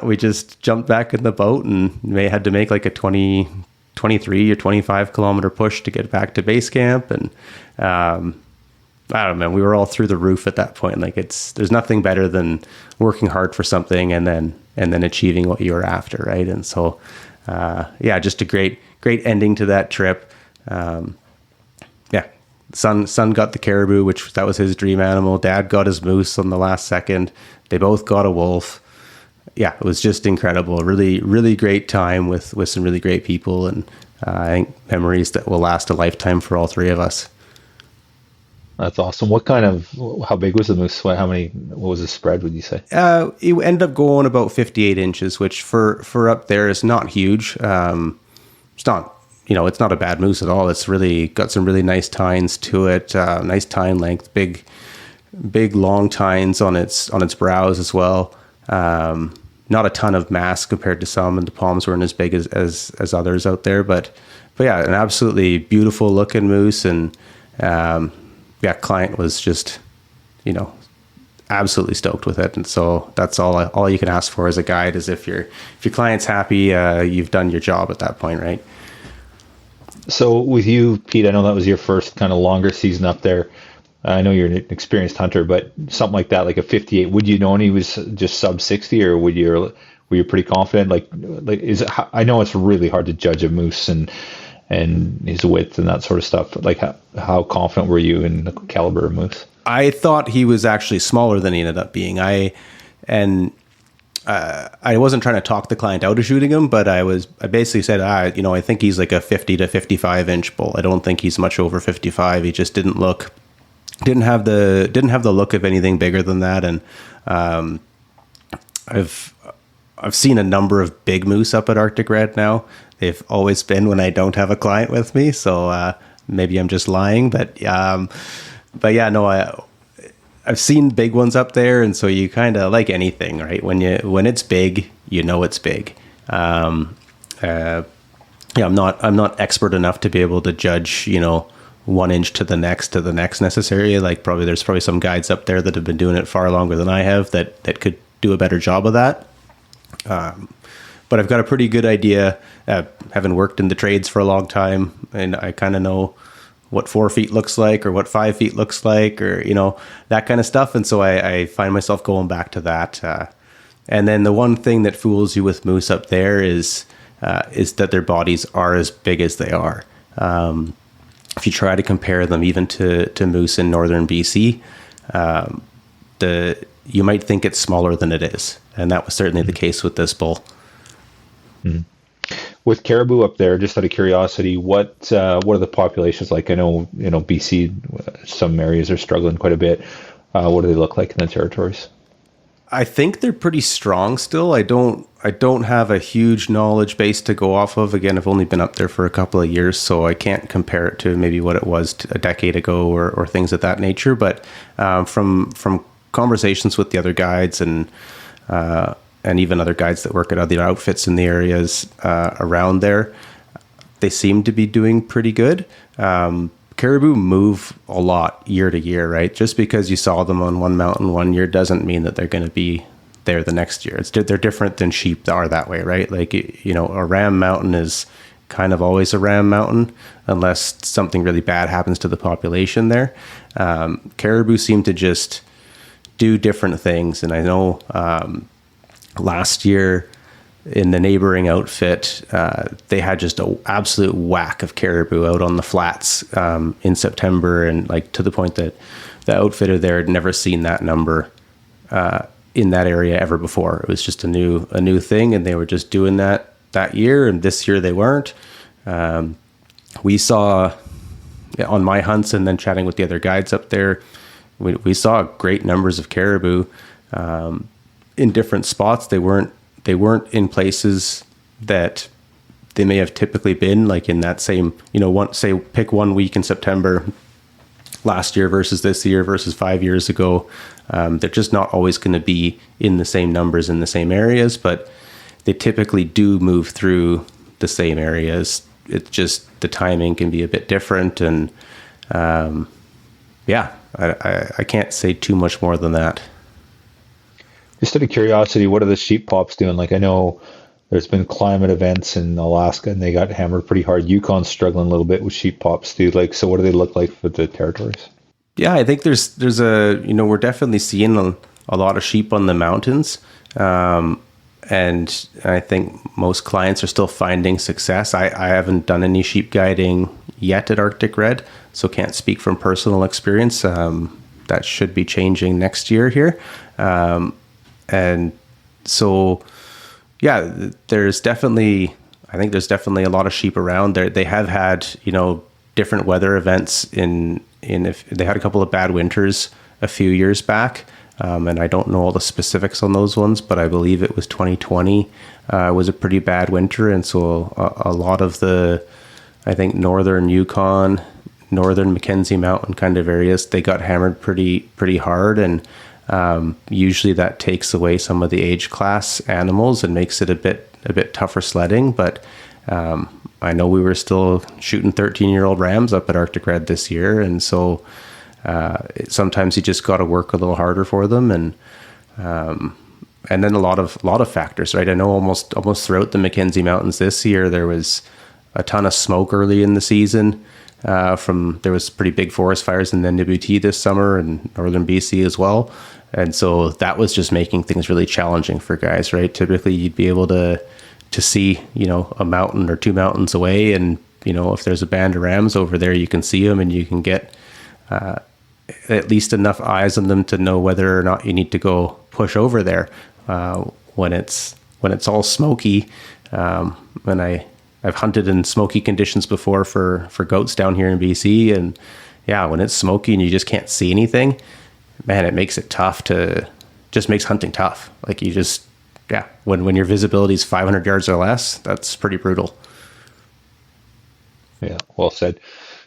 Speaker 3: we just jumped back in the boat, and they had to make like a 23 or 25 kilometer push to get back to base camp, and I don't know, we were all through the roof at that point. Like there's nothing better than working hard for something and then achieving what you were after, right? And so, just a great ending to that trip. Son got the caribou, that was his dream animal. Dad got his moose on the last second. They both got a wolf. Yeah, it was just incredible. Really, really great time with some really great people, and I think memories that will last a lifetime for all three of us.
Speaker 2: That's awesome. How big was the moose? What was the spread, would you say?
Speaker 3: It ended up going about 58 inches, which for up there is not huge. It's not, it's not a bad moose at all. It's really got some really nice tines to it. Nice tine length, big long tines on its brows as well. Not a ton of mass compared to some, and the palms weren't as big as others out there, but yeah, an absolutely beautiful looking moose. And, client was just, absolutely stoked with it. And so that's all you can ask for as a guide, is if your client's happy, you've done your job at that point, right?
Speaker 2: So with you, Pete, I know that was your first kind of longer season up there. I know you're an experienced hunter, but something like that, like a 58, would you know he was just sub 60, or were you pretty confident? I know it's really hard to judge a moose and his width and that sort of stuff. Like how confident were you in the caliber of moose?
Speaker 3: I thought he was actually smaller than he ended up being. I wasn't trying to talk the client out of shooting him, but I basically said, I think he's like a 50 to 55 inch bull. I don't think he's much over 55. He just didn't have the look of anything bigger than that. And I've seen a number of big moose up at Arctic Red now. They've always been when I don't have a client with me, so maybe I'm just lying. But yeah, no, I've seen big ones up there, and so you kind of, like anything, right? When it's big, it's big. I'm not expert enough to be able to judge, 1 inch to the next necessarily. Like there's probably some guides up there that have been doing it far longer than I have that could do a better job of that. But I've got a pretty good idea, having worked in the trades for a long time, and I kind of know what 4 feet looks like, or what 5 feet looks like, or, that kind of stuff. And so I find myself going back to that. And then the one thing that fools you with moose up there is that their bodies are as big as they are. If you try to compare them even to moose in northern BC, you might think it's smaller than it is. And that was certainly the case with this bull.
Speaker 2: Mm-hmm. With caribou up there, just out of curiosity, what are the populations like? I know, BC, some areas are struggling quite a bit. What do they look like in the territories?
Speaker 3: I think they're pretty strong still. I don't have a huge knowledge base to go off of. Again, I've only been up there for a couple of years, so I can't compare it to maybe what it was a decade ago or things of that nature. But from conversations with the other guides and even other guides that work at other outfits in the areas around there, they seem to be doing pretty good. Caribou move a lot year to year, right? Just because you saw them on one mountain one year doesn't mean that they're going to be there the next year. They're different than sheep that are that way, right? Like, a ram mountain is kind of always a ram mountain unless something really bad happens to the population there. Caribou seem to just do different things. And I know last year in the neighboring outfit, they had just an absolute whack of caribou out on the flats in September, and like to the point that the outfitter there had never seen that number in that area ever before. It was just a new thing, and they were just doing that year, and this year they weren't. We saw on my hunts and then chatting with the other guides up there, we saw great numbers of caribou in different spots. They weren't in places that they may have typically been, like in that same, pick 1 week in September last year versus this year versus 5 years ago. They're just not always going to be in the same numbers in the same areas, but they typically do move through the same areas. It's just the timing can be a bit different. And I can't say too much more than that.
Speaker 2: Just out of curiosity, what are the sheep pops doing? Like, I know there's been climate events in Alaska and they got hammered pretty hard. Yukon's struggling a little bit with sheep pops too. Like, so what do they look like for the territories?
Speaker 3: Yeah, I think there's we're definitely seeing a lot of sheep on the mountains. And I think most clients are still finding success. I haven't done any sheep guiding yet at Arctic Red, so can't speak from personal experience. That should be changing next year here. And so, yeah, there's definitely a lot of sheep around there. They have had, different weather events if they had a couple of bad winters a few years back. And I don't know all the specifics on those ones, but I believe it was 2020 was a pretty bad winter. And so a lot of I think northern Yukon, northern Mackenzie Mountain kind of areas, they got hammered pretty hard. And usually that takes away some of the age class animals and makes it a bit tougher sledding. But I know we were still shooting 13-year-old rams up at Arctic Red this year. And so sometimes you just got to work a little harder for them. And then a lot of factors, right? I know almost throughout the Mackenzie Mountains this year, there was a ton of smoke early in the season. There was pretty big forest fires in the Nibouti this summer and northern BC as well. And so that was just making things really challenging for guys, right? Typically you'd be able to see, a mountain or two mountains away. And, if there's a band of rams over there, you can see them and you can get at least enough eyes on them to know whether or not you need to go push over there when it's all smoky. And I've hunted in smoky conditions before for goats down here in BC. And yeah, when it's smoky and you just can't see anything, man, it makes it tough just makes hunting tough. Like when your visibility is 500 yards or less, that's pretty brutal.
Speaker 2: Yeah, well said.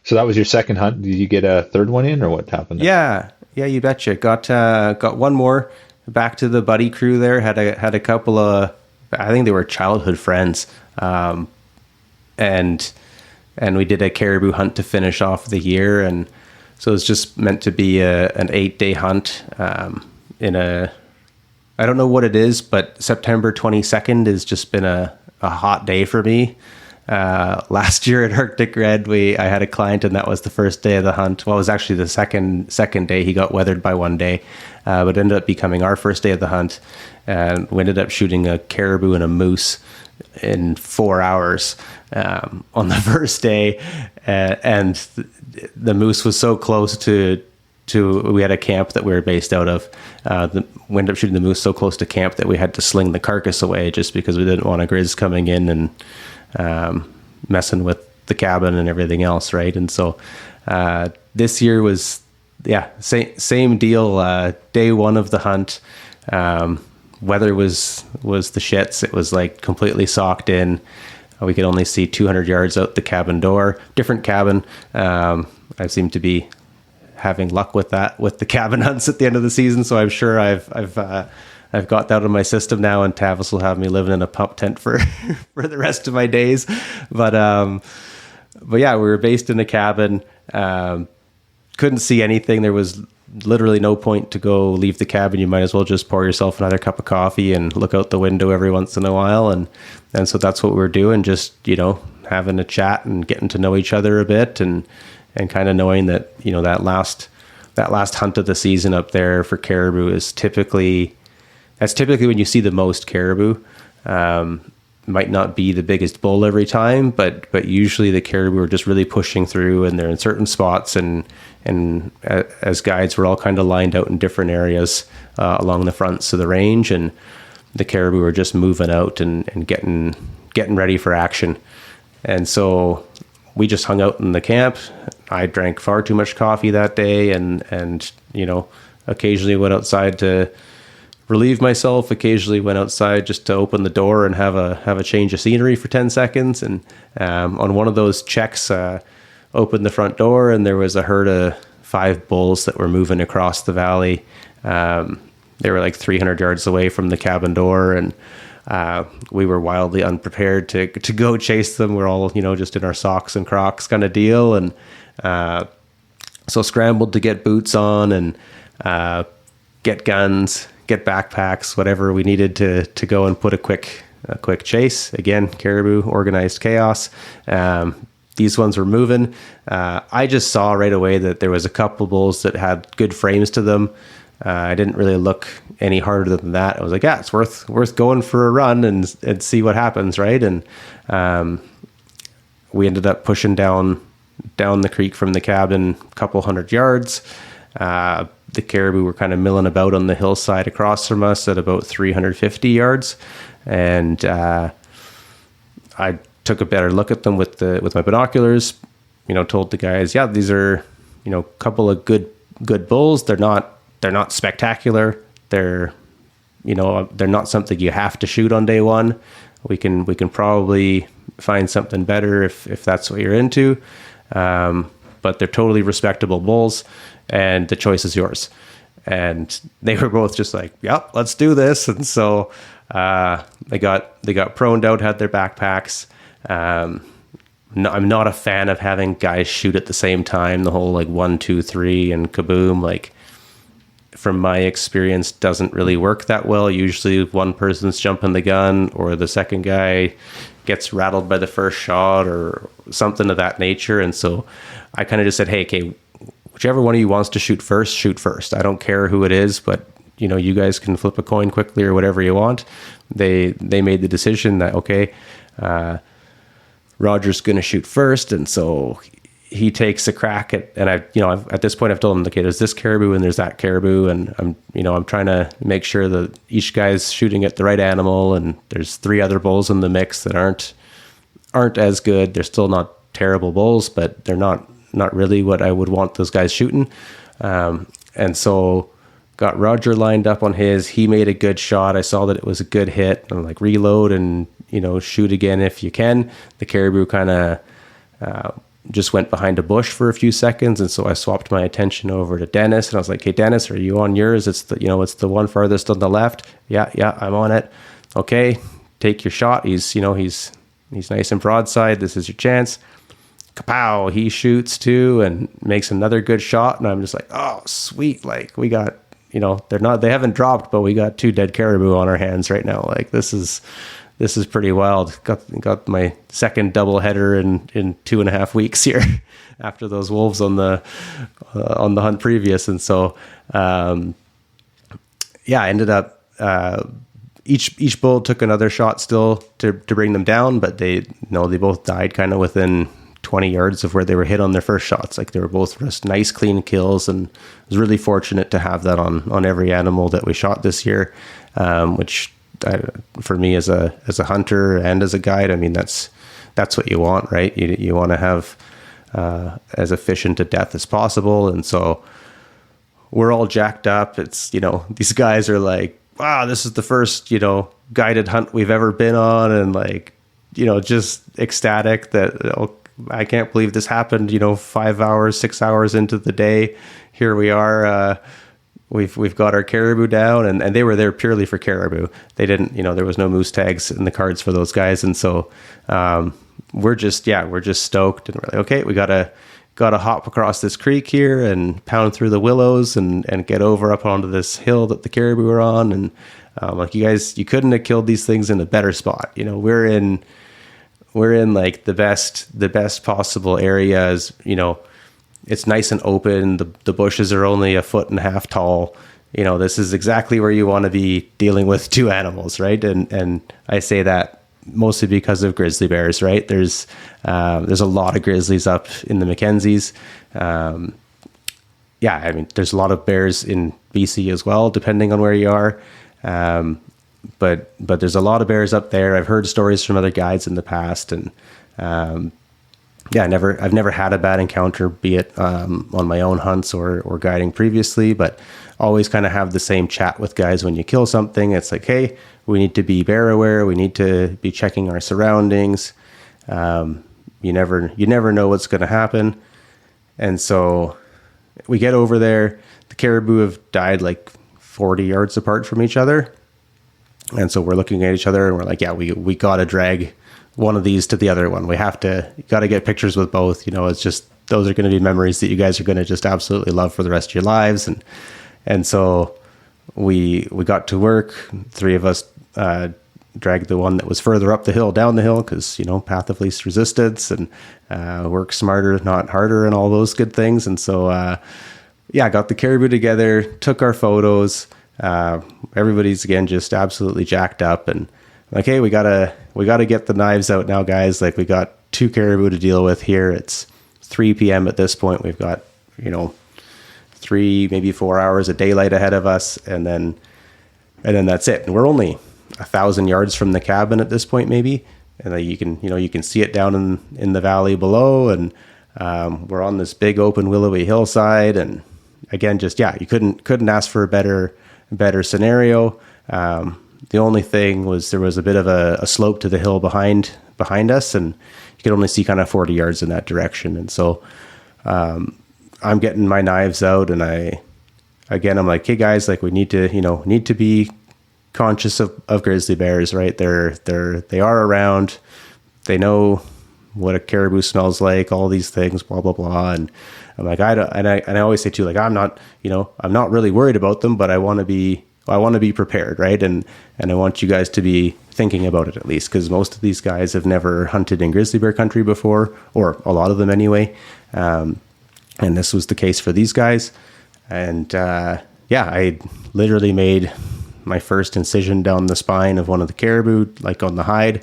Speaker 2: So that was your second hunt. Did you get a third one in, or what happened there?
Speaker 3: Yeah, you betcha. Got one more back to the buddy crew there. Had a couple of, I think they were childhood friends. And we did a caribou hunt to finish off the year. And so it's just meant to be an 8-day hunt I don't know what it is, but September 22nd has just been a hot day for me. Last year at Arctic Red, I had a client and that was the first day of the hunt. Well, it was actually the second day. He got weathered by one day, but it ended up becoming our first day of the hunt. And we ended up shooting a caribou and a moose in 4 hours on the first day. And the moose was so close to we had a camp that we were based out of. We ended up shooting the moose so close to camp that we had to sling the carcass away just because we didn't want a grizz coming in and messing with the cabin and everything else, right? And so this year was yeah, same deal. Day one of the hunt, weather was the shits. It was like completely socked in. We could only see 200 yards out the cabin door. Different cabin. I seem to be having luck with that with the cabin hunts at the end of the season. So I'm sure I've got that out of my system now, and Tavis will have me living in a pump tent for for the rest of my days. But yeah, we were based in a cabin. Couldn't see anything. There was literally no point to go leave the cabin. You might as well just pour yourself another cup of coffee and look out the window every once in a while. And so that's what we're doing. Just, having a chat and getting to know each other a bit, and kind of knowing that, that last hunt of the season up there for caribou is typically when you see the most caribou. Might not be the biggest bull every time, but usually the caribou are just really pushing through, and they're in certain spots, and as guides, we're all kind of lined out in different areas along the fronts of the range, and the caribou are just moving out and getting ready for action. And so we just hung out in the camp. I drank far too much coffee that day, and occasionally went outside to relieve myself. Occasionally went outside just to open the door and have a change of scenery for 10 seconds. And on one of those checks, opened the front door, and there was a herd of 5 bulls that were moving across the valley. They were like 300 yards away from the cabin door, and we were wildly unprepared to go chase them. We're all, just in our socks and Crocs kind of deal. And so scrambled to get boots on and get guns, get backpacks, whatever we needed to go and put a quick chase. Again, caribou, organized chaos. These ones were moving. I just saw right away that there was a couple bulls that had good frames to them. I didn't really look any harder than that. I was like, yeah, it's worth going for a run and see what happens, right? And we ended up pushing down the creek from the cabin a couple 100 yards. The caribou were kind of milling about on the hillside across from us at about 350 yards. And I took a better look at them with my binoculars, told the guys, yeah, these are, a couple of good bulls. They're not spectacular. They're not something you have to shoot on day one. We can probably find something better if that's what you're into. But they're totally respectable bulls, and the choice is yours. And they were both just like, yep, let's do this. And so they got proned out, had their backpacks. I'm not a fan of having guys shoot at the same time, the whole 1, 2, 3 and kaboom. From my experience, doesn't really work that well. Usually one person's jumping the gun, or the second guy gets rattled by the first shot or something of that nature. And so I kind of just said, hey, okay, whichever one of you wants to shoot first. I don't care who it is, but you guys can flip a coin quickly or whatever you want. They made the decision that, okay, Roger's going to shoot first. And so he takes a crack at, and at this point I've told him, okay, there's this caribou and there's that caribou. And I'm trying to make sure that each guy's shooting at the right animal. And there's 3 other bulls in the mix that aren't as good. They're still not terrible bulls, but they're not really what I would want those guys shooting. And so got Roger lined up on his. He made a good shot. I saw that it was a good hit. I'm like, reload and, shoot again if you can. The caribou kind of just went behind a bush for a few seconds. And so I swapped my attention over to Dennis, and I was like, hey, Dennis, are you on yours? It's the one farthest on the left. Yeah, I'm on it. Okay, take your shot. He's nice and broadside. This is your chance. Kapow, he shoots too and makes another good shot. And I'm just like, oh, sweet. We got, they haven't dropped, but we got 2 dead caribou on our hands right now. This is pretty wild. Got my second double header in 2.5 weeks here after those wolves on the hunt previous. And so, I ended up, each bull took another shot still to bring them down, but they both died kind of within 20 yards of where they were hit on their first shots. They were both just nice, clean kills, and I was really fortunate to have that on every animal that we shot this year, which for me as a hunter and as a guide, that's what you want, right? You want to have as efficient a death as possible. And so we're all jacked up. It's, these guys are like, wow, this is the first, guided hunt we've ever been on. And like, just ecstatic that, I can't believe this happened, 5 hours, 6 hours into the day. Here we are. We've got our caribou down, and they were there purely for caribou. They didn't, there was no moose tags in the cards for those guys. And so, we're just stoked, and we're like, okay, we gotta hop across this creek here and pound through the willows and get over up onto this hill that the caribou are on. And like, you guys, you couldn't have killed these things in a better spot. We're in like the best possible areas. It's nice and open. The bushes are only 1.5 feet tall. This is exactly where you want to be dealing with two animals, right? And I say that mostly because of grizzly bears, right? There's a lot of grizzlies up in the Mackenzies. There's a lot of bears in BC as well, depending on where you are. But there's a lot of bears up there. I've heard stories from other guides in the past, and I've never had a bad encounter, be it on my own hunts or guiding previously, but always kind of have the same chat with guys when you kill something. It's like, hey, we need to be bear aware. We need to be checking our surroundings. You never know what's going to happen. And so we get over there. The caribou have died like 40 yards apart from each other. And so we're looking at each other and we're like, yeah, we got to drag one of these to the other one. We got to get pictures with both. It's just, those are going to be memories that you guys are going to just absolutely love for the rest of your lives. And so we got to work. Three of us dragged the one that was further up the hill down the hill, because path of least resistance, and work smarter, not harder, and all those good things. And so got the caribou together, took our photos. Everybody's again just absolutely jacked up, and like, hey, we gotta get the knives out now, guys. Like, we got 2 caribou to deal with here. It's 3 p.m. at this point. We've got 3, maybe 4 hours of daylight ahead of us, and then that's it. And we're only 1,000 yards from the cabin at this point, maybe. And you can see it down in the valley below, and we're on this big open willowy hillside. And again, just you couldn't ask for a better scenario. The only thing was there was a bit of a slope to the hill behind us, and you could only see kind of 40 yards in that direction. And so I'm getting my knives out, and I'm like, hey guys, like, we need to be conscious of grizzly bears, right? They are around. They know what a caribou smells like, all these things, blah blah blah. And I'm like, I always say too, like, I'm not really worried about them, but I want to be prepared, right? And I want you guys to be thinking about it, at least, because most of these guys have never hunted in grizzly bear country before, or a lot of them anyway. And this was the case for these guys. And I literally made my first incision down the spine of one of the caribou, like on the hide,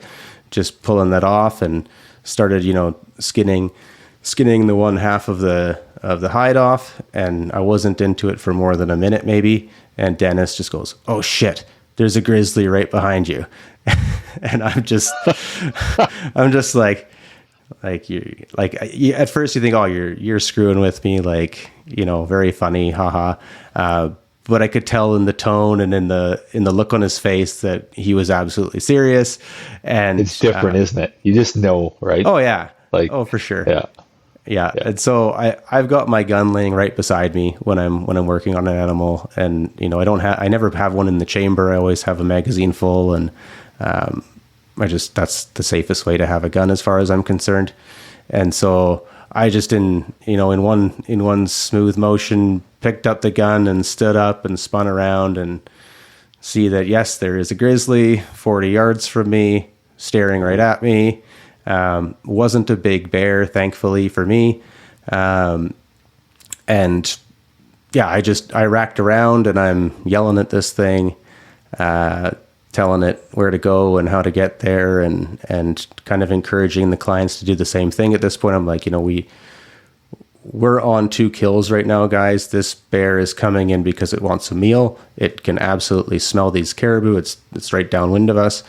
Speaker 3: just pulling that off, and started, skinning the one half of the hide off. And I wasn't into it for more than a minute, maybe. And Dennis just goes, "Oh shit, there's a grizzly right behind you." And I'm just at first you think, oh, you're screwing with me, like, very funny, haha. But I could tell in the tone and in the look on his face that he was absolutely serious. And
Speaker 2: it's different, isn't it? You just know, right?
Speaker 3: Oh yeah.
Speaker 2: Like,
Speaker 3: oh, for sure.
Speaker 2: Yeah.
Speaker 3: And so I've got my gun laying right beside me when I'm working on an animal, and I never have one in the chamber. I always have a magazine full, and that's the safest way to have a gun as far as I'm concerned. And so I just in one smooth motion picked up the gun and stood up and spun around, and see that, yes, there is a grizzly 40 yards from me, staring right at me. Wasn't a big bear, thankfully for me. I racked around, and I'm yelling at this thing, telling it where to go and how to get there, and kind of encouraging the clients to do the same thing. At this point, I'm like, we're on 2 kills right now, guys. This bear is coming in because it wants a meal. It can absolutely smell these caribou. It's right downwind of us.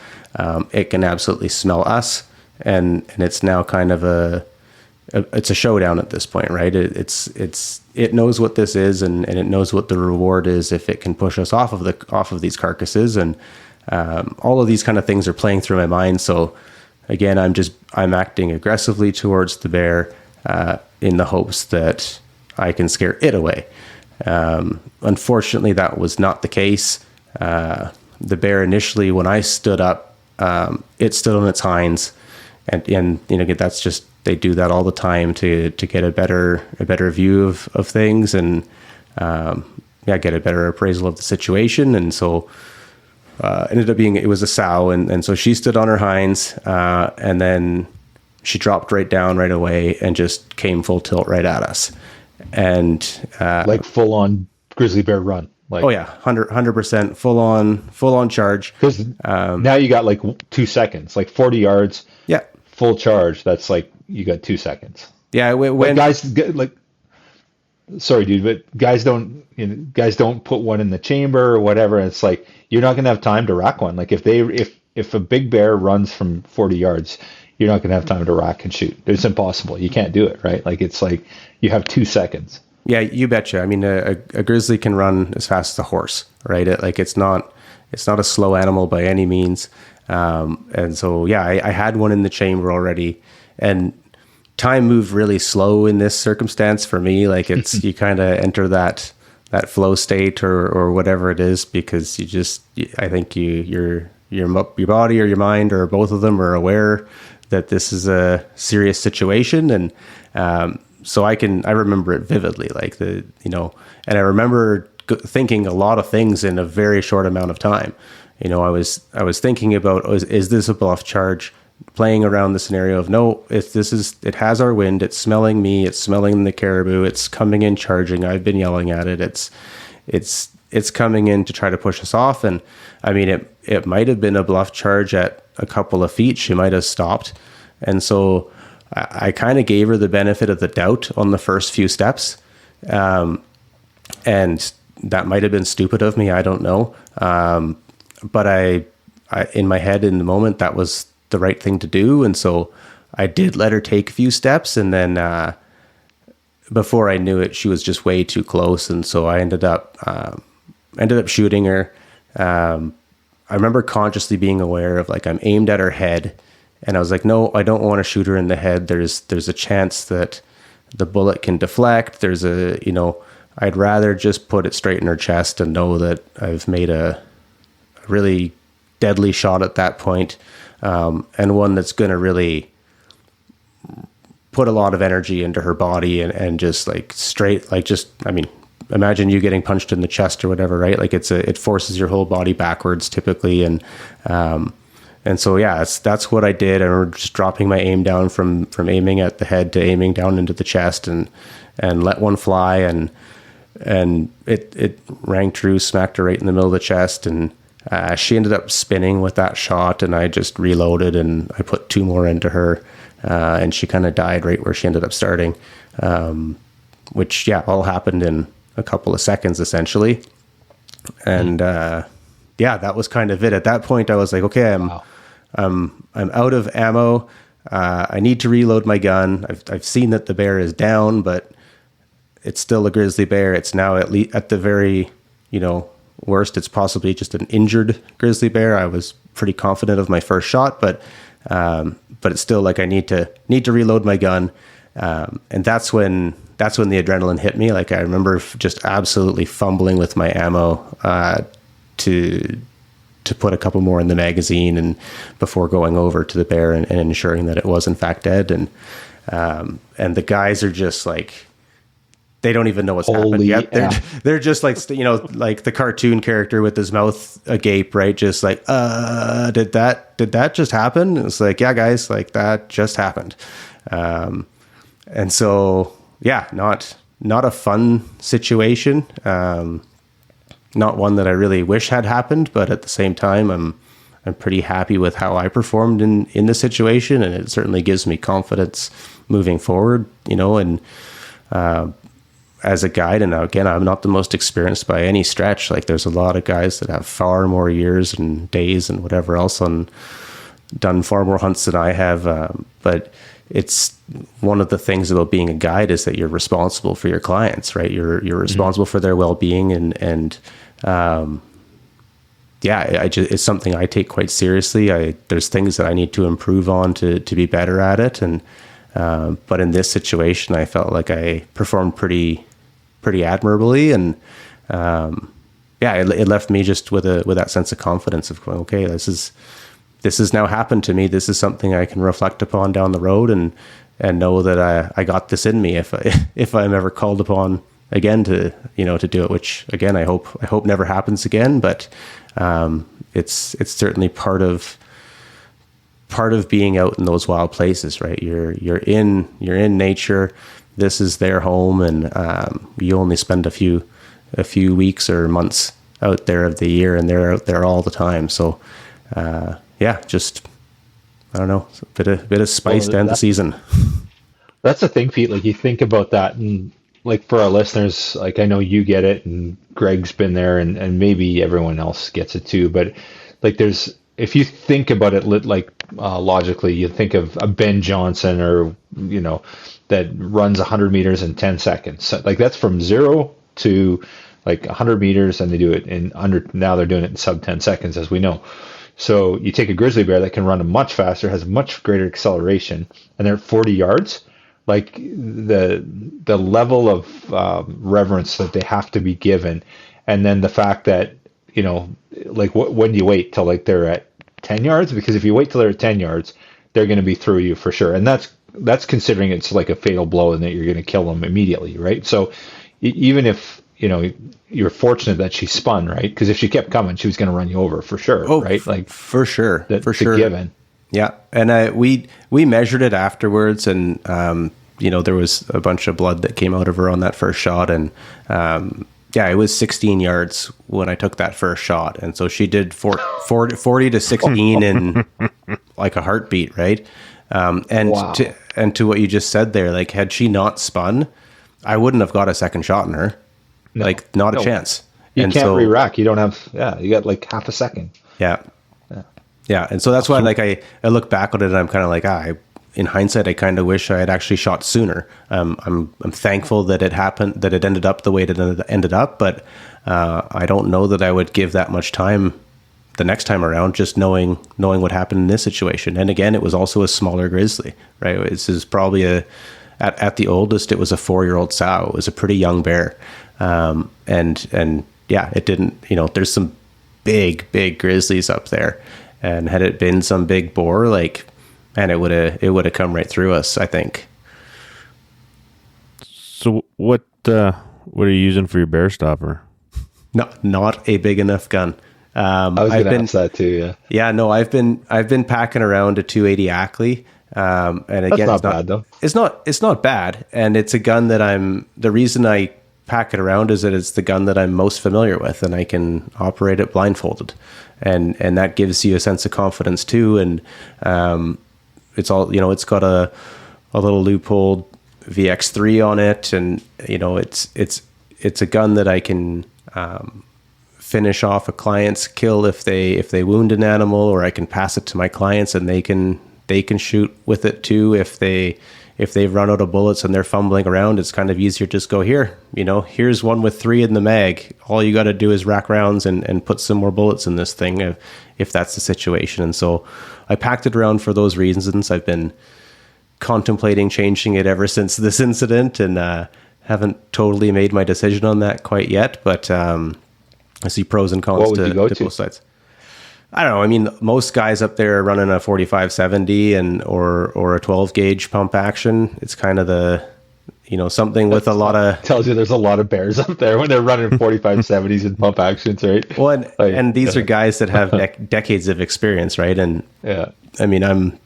Speaker 3: It can absolutely smell us. And it's now kind of it's a showdown at this point, right? It knows what this is, and it knows what the reward is if it can push us off of these carcasses, and all of these kind of things are playing through my mind. So again, I'm acting aggressively towards the bear in the hopes that I can scare it away. Unfortunately, that was not the case. The bear initially, when I stood up, it stood on its hinds, and you know, that's just, they do that all the time to get a better view of things, and get a better appraisal of the situation. And so ended up being, it was a sow, and so she stood on her hinds, and then she dropped right down right away and just came full tilt right at us, and
Speaker 2: like full on grizzly bear run. Like,
Speaker 3: oh yeah, 100% full on charge.
Speaker 2: Because now you got like 2 seconds, like 40 yards.
Speaker 3: Yeah,
Speaker 2: full charge. That's like you got 2 seconds.
Speaker 3: Yeah, when
Speaker 2: guys like, sorry, dude, but guys don't put one in the chamber or whatever. And it's like you're not gonna have time to rack one. Like if a big bear runs from 40 yards, you're not gonna have time to rack and shoot. It's impossible. You can't do it, right? Like it's like you have 2 seconds.
Speaker 3: Yeah, you betcha. I mean, a grizzly can run as fast as a horse, right? It's not a slow animal by any means. And so, yeah, I had one in the chamber already, and time moved really slow in this circumstance for me. Like it's, you kind of enter that flow state or whatever it is, because I think your body or your mind or both of them are aware that this is a serious situation. And, so I remember it vividly, like and I remember thinking a lot of things in a very short amount of time. I was thinking about, is this a bluff charge? Playing around the scenario of, no, it has our wind. It's smelling me. It's smelling the caribou. It's coming in charging. I've been yelling at it. It's coming in to try to push us off. And I mean, it might have been a bluff charge at a couple of feet. She might have stopped. And so I kind of gave her the benefit of the doubt on the first few steps. And that might have been stupid of me. I don't know. But I, in my head in the moment, that was the right thing to do. And so I did let her take a few steps. And then before I knew it, she was just way too close. And so I ended up shooting her. I remember consciously being aware of, like, I'm aimed at her head. And I was like, no, I don't want to shoot her in the head. There's a chance that the bullet can deflect. I'd rather just put it straight in her chest and know that I've made a really deadly shot at that point, and one that's going to really put a lot of energy into her body and just like straight, like just, I mean, imagine you getting punched in the chest or whatever, right? Like it forces your whole body backwards typically. And so, yeah, that's what I did. I remember just dropping my aim down from aiming at the head to aiming down into the chest, and let one fly, and it rang true, smacked her right in the middle of the chest, and she ended up spinning with that shot, and I just reloaded and I put 2 more into her, and she kind of died right where she ended up starting, which, yeah, all happened in a couple of seconds essentially. And that was kind of it. At that point, I was like, okay, I'm out of ammo. I need to reload my gun. I've seen that the bear is down, but it's still a grizzly bear. It's now at the very, worst, it's possibly just an injured grizzly bear. I was pretty confident of my first shot, but it's still like I need to reload my gun. And that's when the adrenaline hit me. Like I remember just absolutely fumbling with my ammo, to put a couple more in the magazine, and before going over to the bear and ensuring that it was in fact dead. And the guys are just like, they don't even know what's happened yet. They're just like, like the cartoon character with his mouth agape, right? Just like, did that just happen? It's like, yeah, guys, like that just happened. And so, yeah, not a fun situation. Not one that I really wish had happened, but at the same time, I'm pretty happy with how I performed in the situation, and it certainly gives me confidence moving forward, and as a guide. And again, I'm not the most experienced by any stretch. Like there's a lot of guys that have far more years and days and whatever else done far more hunts than I have. But it's one of the things about being a guide is that you're responsible for your clients, right? You're responsible for their well-being, and it's something I take quite seriously. There's things that I need to improve on to be better at it. And, but in this situation, I felt like I performed pretty admirably. And, it left me just with that sense of confidence of going, okay, this has now happened to me. This is something I can reflect upon down the road and know that I got this in me if I'm ever called upon again to do it, which again, I hope never happens again. But, it's certainly part of being out in those wild places, right? You're in nature. This is their home, and you only spend a few weeks or months out there of the year, and they're out there all the time. So, just I don't know, a bit of spice to end the season.
Speaker 2: That's the thing, Pete. Like, you think about that, and like for our listeners, like I know you get it, and Greg's been there, and maybe everyone else gets it too. But like, if you think about it, logically, you think of a Ben Johnson, or that runs 100 meters in 10 seconds. So, like, that's from 0 to like 100 meters, and they do it in now they're doing it in sub 10 seconds, as we know. So you take a grizzly bear that can run much faster, has much greater acceleration, and they're at 40 yards. Like, the level of reverence that they have to be given, and then the fact that when do you wait till like they're at 10 yards? Because if you wait till they're at 10 yards, they're going to be through you for sure, and that's considering it's like a fatal blow and that you're going to kill them immediately, right? So even if you're fortunate that she spun, right? Because if she kept coming, she was going to run you over for sure, right? Like,
Speaker 3: for sure,
Speaker 2: for sure, given.
Speaker 3: Yeah, and we measured it afterwards, and there was a bunch of blood that came out of her on that first shot, and it was 16 yards when I took that first shot, and so she did 40 to 16 in like a heartbeat, right?
Speaker 2: Wow.
Speaker 3: To what you just said there, like, had she not spun, I wouldn't have got a second shot in her. No, like, not a chance.
Speaker 2: You can't re-rack. You don't have. Yeah, you got like half a second.
Speaker 3: Yeah. And so that's why, like, I look back on it and I'm kind of like, in hindsight, I kind of wish I had actually shot sooner. I'm thankful that it happened, that it ended up the way it ended up, but I don't know that I would give that much time the next time around, just knowing what happened in this situation. And again, it was also a smaller grizzly, right? This is probably at the oldest, it was a 4-year-old sow. It was a pretty young bear. It didn't, there's some big grizzlies up there. And had it been some big boar, like, man, it would have come right through us, I think.
Speaker 4: So what are you using for your bear stopper?
Speaker 3: Not a big enough gun.
Speaker 2: I was going to ask that too. Yeah.
Speaker 3: Yeah. No, I've been packing around a 280 Ackley. And again,
Speaker 2: that's not bad though.
Speaker 3: It's not bad. And it's a gun that the reason I pack it around is that it's the gun that I'm most familiar with, and I can operate it blindfolded. And that gives you a sense of confidence too. And, it's all, it's got a little loophole VX3 on it. And, it's a gun that I can, finish off a client's kill if they wound an animal, or I can pass it to my clients and they can shoot with it too. If they've run out of bullets and they're fumbling around, it's kind of easier. Just go here, here's one with 3 in the mag. All you got to do is rack rounds and put some more bullets in this thing if that's the situation. And so I packed it around for those reasons. I've been contemplating changing it ever since this incident, and haven't totally made my decision on that quite yet, but I see pros and cons to both sides. I don't know. I mean, most guys up there are running a 45-70 or a 12 gauge pump action. It's kind of the, something with a lot of...
Speaker 2: Tells you there's a lot of bears up there when they're running 45-70s and pump actions, right?
Speaker 3: Well, and these are guys that have decades of experience, right? And
Speaker 2: yeah,
Speaker 3: I mean, I'm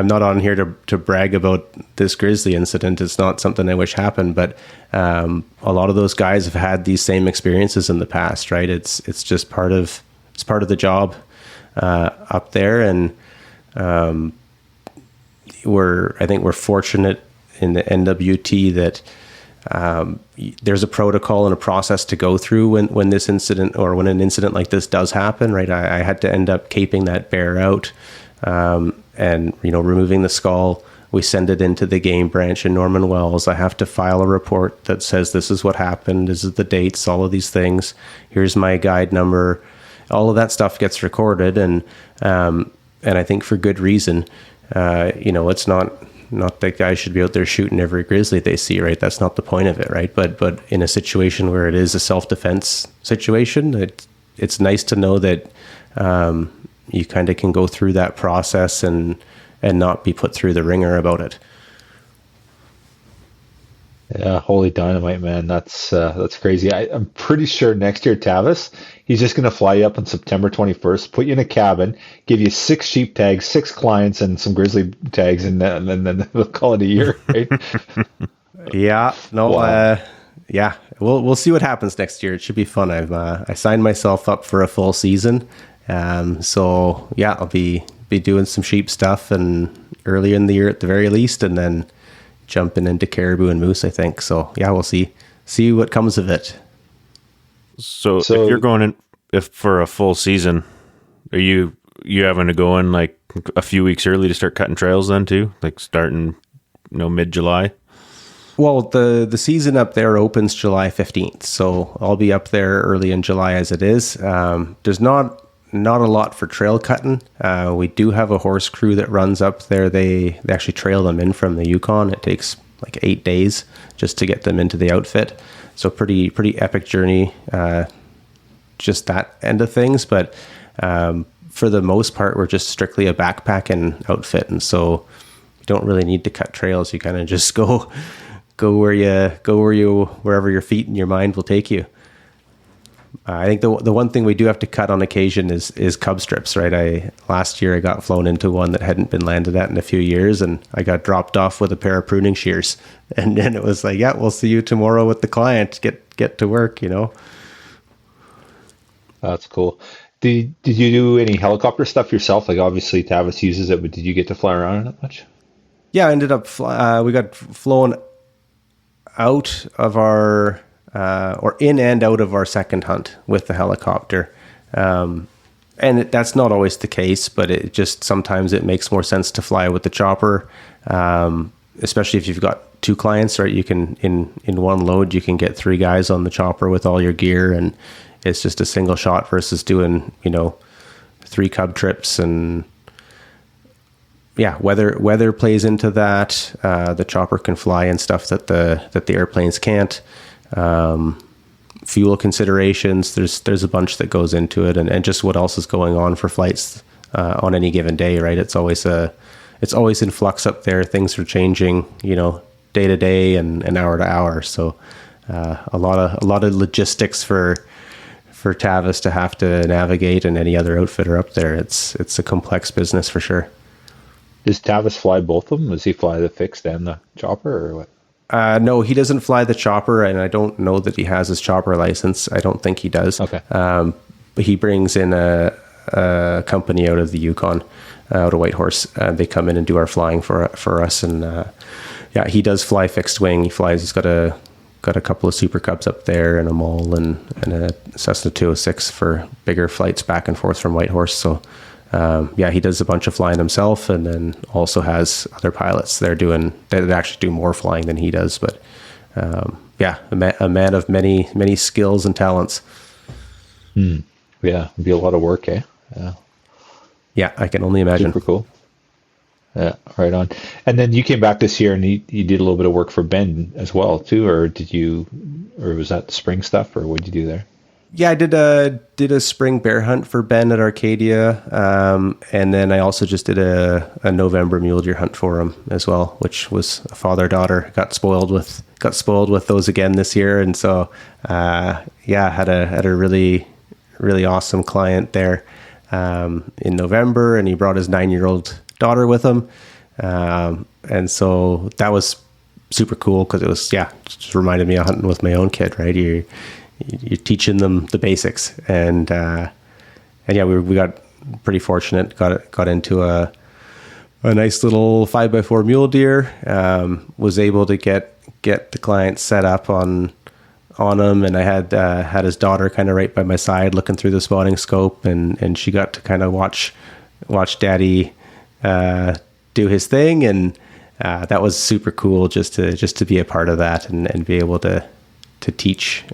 Speaker 3: not on here to brag about this grizzly incident. It's not something I wish happened, but a lot of those guys have had these same experiences in the past, right? It's just part of the job up there, and I think we're fortunate in the NWT that there's a protocol and a process to go through when this incident, or when an incident like this does happen, right? I had to end up caping that bear out, and removing the skull, We send it into the game branch in Norman Wells. I have to file a report that says this is what happened, this is the dates, all of these things. Here's my guide number. All of that stuff gets recorded, and I think for good reason. It's not that guys should be out there shooting every grizzly they see, right? That's not the point of it, right? But in a situation where it is a self-defense situation, it's nice to know that you kind of can go through that process and not be put through the ringer about it.
Speaker 2: Yeah, holy dynamite, man. That's crazy. I'm pretty sure next year, Tavis, he's just going to fly you up on September 21st, put you in a cabin, give you 6 sheep tags, 6 clients, and some grizzly tags, and then we'll call it a year, right?
Speaker 3: Yeah, no,
Speaker 2: Wow.
Speaker 3: yeah. We'll see what happens next year. It should be fun. I signed myself up for a full season, so yeah, I'll be doing some sheep stuff and early in the year at the very least, and then jumping into caribou and moose, I think. So yeah, we'll see what comes of it.
Speaker 4: So if you're going in for a full season, are you having to go in like a few weeks early to start cutting trails then too? Like starting, mid-July?
Speaker 3: Well, the season up there opens July 15th, so I'll be up there early in July as it is. There's not a lot for trail cutting. We do have a horse crew that runs up there. They actually trail them in from the Yukon. It takes like 8 days just to get them into the outfit. So pretty epic journey, just that end of things. But for the most part, we're just strictly a backpacking outfit. And so you don't really need to cut trails. You kind of just go wherever your feet and your mind will take you. I think the one thing we do have to cut on occasion is cub strips, right? Last year I got flown into one that hadn't been landed at in a few years, and I got dropped off with a pair of pruning shears, and then it was like, yeah, we'll see you tomorrow with the client. Get to work,
Speaker 2: That's cool. Did you do any helicopter stuff yourself? Like obviously Tavis uses it, but did you get to fly around in it much?
Speaker 3: Yeah, I ended up we got flown out of our or in and out of our second hunt with the helicopter. And that's not always the case, but it just sometimes it makes more sense to fly with the chopper, especially if you've got 2 clients, right? You can in one load you can get 3 guys on the chopper with all your gear, and it's just a single shot versus doing 3 cub trips. And yeah, weather plays into that. The chopper can fly and stuff that the airplanes can't. Fuel considerations, there's a bunch that goes into it, and just what else is going on for flights on any given day, right? It's always in flux up there. Things are changing, day to day and hour to hour. So a lot of logistics for Tavis to have to navigate, and any other outfitter up there. It's a complex business for sure.
Speaker 2: Does Tavis fly both of them? Does he fly the fixed and the chopper, or what?
Speaker 3: No, he doesn't fly the chopper, and I don't know that he has his chopper license. I don't think he does.
Speaker 2: Okay.
Speaker 3: But he brings in a company out of the Yukon, out of Whitehorse. They come in and do our flying for us, and yeah, he does fly fixed wing. He flies. He's got a couple of Super Cubs up there, and a Mall, and a Cessna 206 for bigger flights back and forth from Whitehorse. So. Yeah, he does a bunch of flying himself, and then also has other pilots that actually do more flying than he does. But yeah, a man of many skills and talents.
Speaker 2: Yeah, it'd be a lot of work, eh? Yeah.
Speaker 3: Yeah, I can only imagine.
Speaker 2: Super cool. Yeah, right on. And then you came back this year, and you did a little bit of work for Ben as well, too, or was that spring stuff, or what did you do there?
Speaker 3: Yeah, I did a spring bear hunt for Ben at Arcadia, and then I also just did a November mule deer hunt for him as well, which was a father-daughter. Got spoiled with those again this year, and so yeah, had a really awesome client there in November, and he brought his 9-year-old daughter with him, and so that was super cool because it was just reminded me of hunting with my own kid, right? You're teaching them the basics, and yeah, we got pretty fortunate. Got into a nice little 5x4 mule deer. Was able to get the client set up on him, and I had his daughter kind of right by my side, looking through the spotting scope, and she got to kind of watch Daddy do his thing, and that was super cool just to be a part of that and be able to teach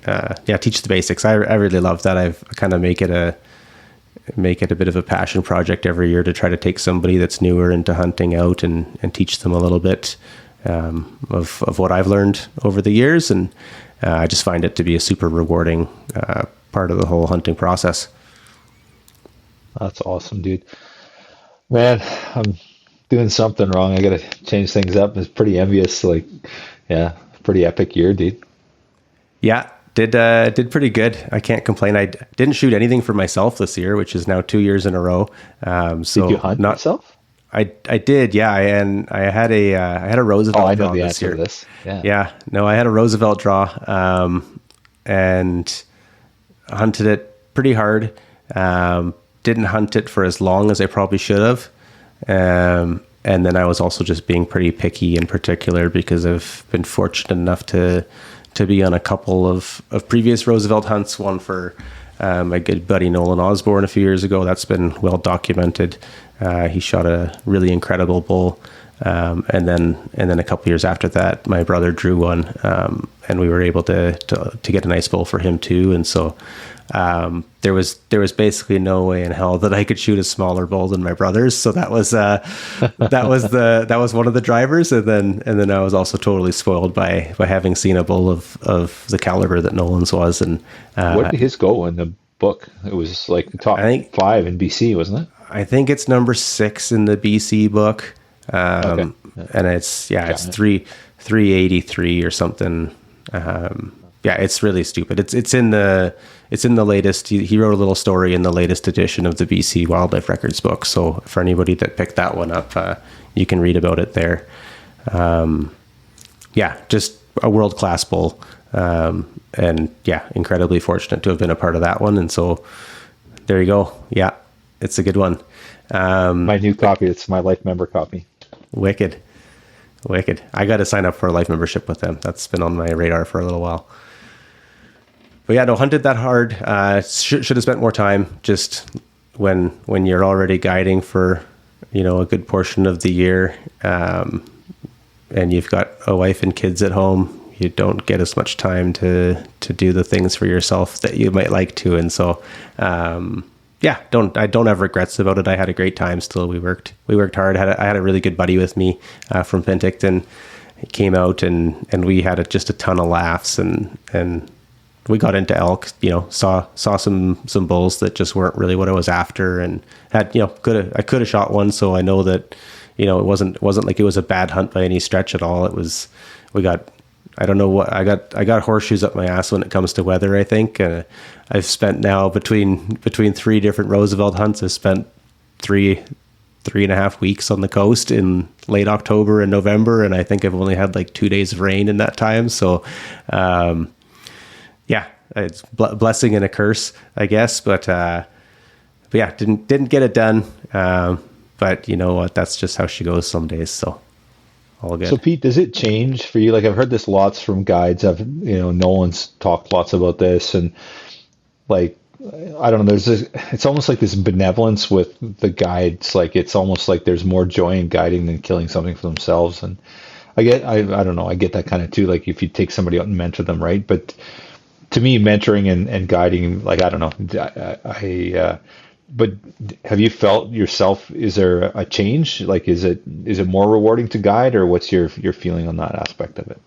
Speaker 3: teach the basics. I really love that. I've kind of make it a bit of a passion project every year to try to take somebody that's newer into hunting out and teach them a little bit of what I've learned over the years. And I just find it to be a super rewarding part of the whole hunting process.
Speaker 2: That's awesome, dude. Man, I'm doing something wrong. I got to change things up. It's pretty envious. Like, yeah, pretty epic year, dude.
Speaker 3: Yeah, did pretty good. I can't complain. I didn't shoot anything for myself this year, which is now 2 years in a row. So
Speaker 2: did you hunt yourself?
Speaker 3: I did, yeah. I had a Roosevelt.
Speaker 2: Oh, I know
Speaker 3: draw
Speaker 2: the
Speaker 3: this
Speaker 2: answer
Speaker 3: year.
Speaker 2: to this. Yeah.
Speaker 3: Yeah. No, I had a Roosevelt draw, and hunted it pretty hard. Didn't hunt it for as long as I probably should have. And then I was also just being pretty picky in particular because I've been fortunate enough to be on a couple of previous Roosevelt hunts, one for my good buddy Nolan Osborne a few years ago. That's been well documented. He shot a really incredible bull. And then a couple years after that, my brother drew one, and we were able to get a nice bull for him too. And so there was basically no way in hell that I could shoot a smaller bull than my brother's. So that was one of the drivers. And then I was also totally spoiled by having seen a bull of the caliber that Nolan's was. And
Speaker 2: what did his go in the book? It was like the top 5 in BC, wasn't it?
Speaker 3: I think it's number 6 in the BC book.
Speaker 2: Okay.
Speaker 3: And it's 383 or something. It's really stupid. It's in the latest. He wrote a little story in the latest edition of the BC Wildlife Records book. So for anybody that picked that one up, you can read about it there. Just a world-class bull. And incredibly fortunate to have been a part of that one. And so there you go. Yeah, it's a good one.
Speaker 2: My new copy. It's my Life member copy.
Speaker 3: Wicked. I got to sign up for a Life membership with them. That's been on my radar for a little while. But yeah, no, hunted that hard. Should have spent more time. Just when you're already guiding for, a good portion of the year, and you've got a wife and kids at home, you don't get as much time to do the things for yourself that you might like to. And so, I don't have regrets about it. I had a great time still. We worked hard. I had a really good buddy with me from Penticton. He came out and we had just a ton of laughs and we got into elk, saw some bulls that just weren't really what I was after, and had, I could have shot one. So I know that, it wasn't like it was a bad hunt by any stretch at all. I don't know what I got horseshoes up my ass when it comes to weather. I think I've spent now between 3 different Roosevelt hunts. I've spent 3.5 weeks on the coast in late October and November, and I think I've only had like 2 days of rain in that time. So, it's blessing and a curse, I guess. But didn't get it done. But you know what? That's just how she goes some days. So. All good.
Speaker 2: So Pete, does it change for you? Like I've heard this lots from guides. Nolan's talked lots about this, and like I don't know. It's almost like this benevolence with the guides. Like it's almost like there's more joy in guiding than killing something for themselves. And I don't know. I get that kind of too. Like if you take somebody out and mentor them, right? But to me, mentoring and guiding, like I don't know. But have you felt yourself, is there a change? Like, is it more rewarding to guide, or what's your feeling on that aspect of it?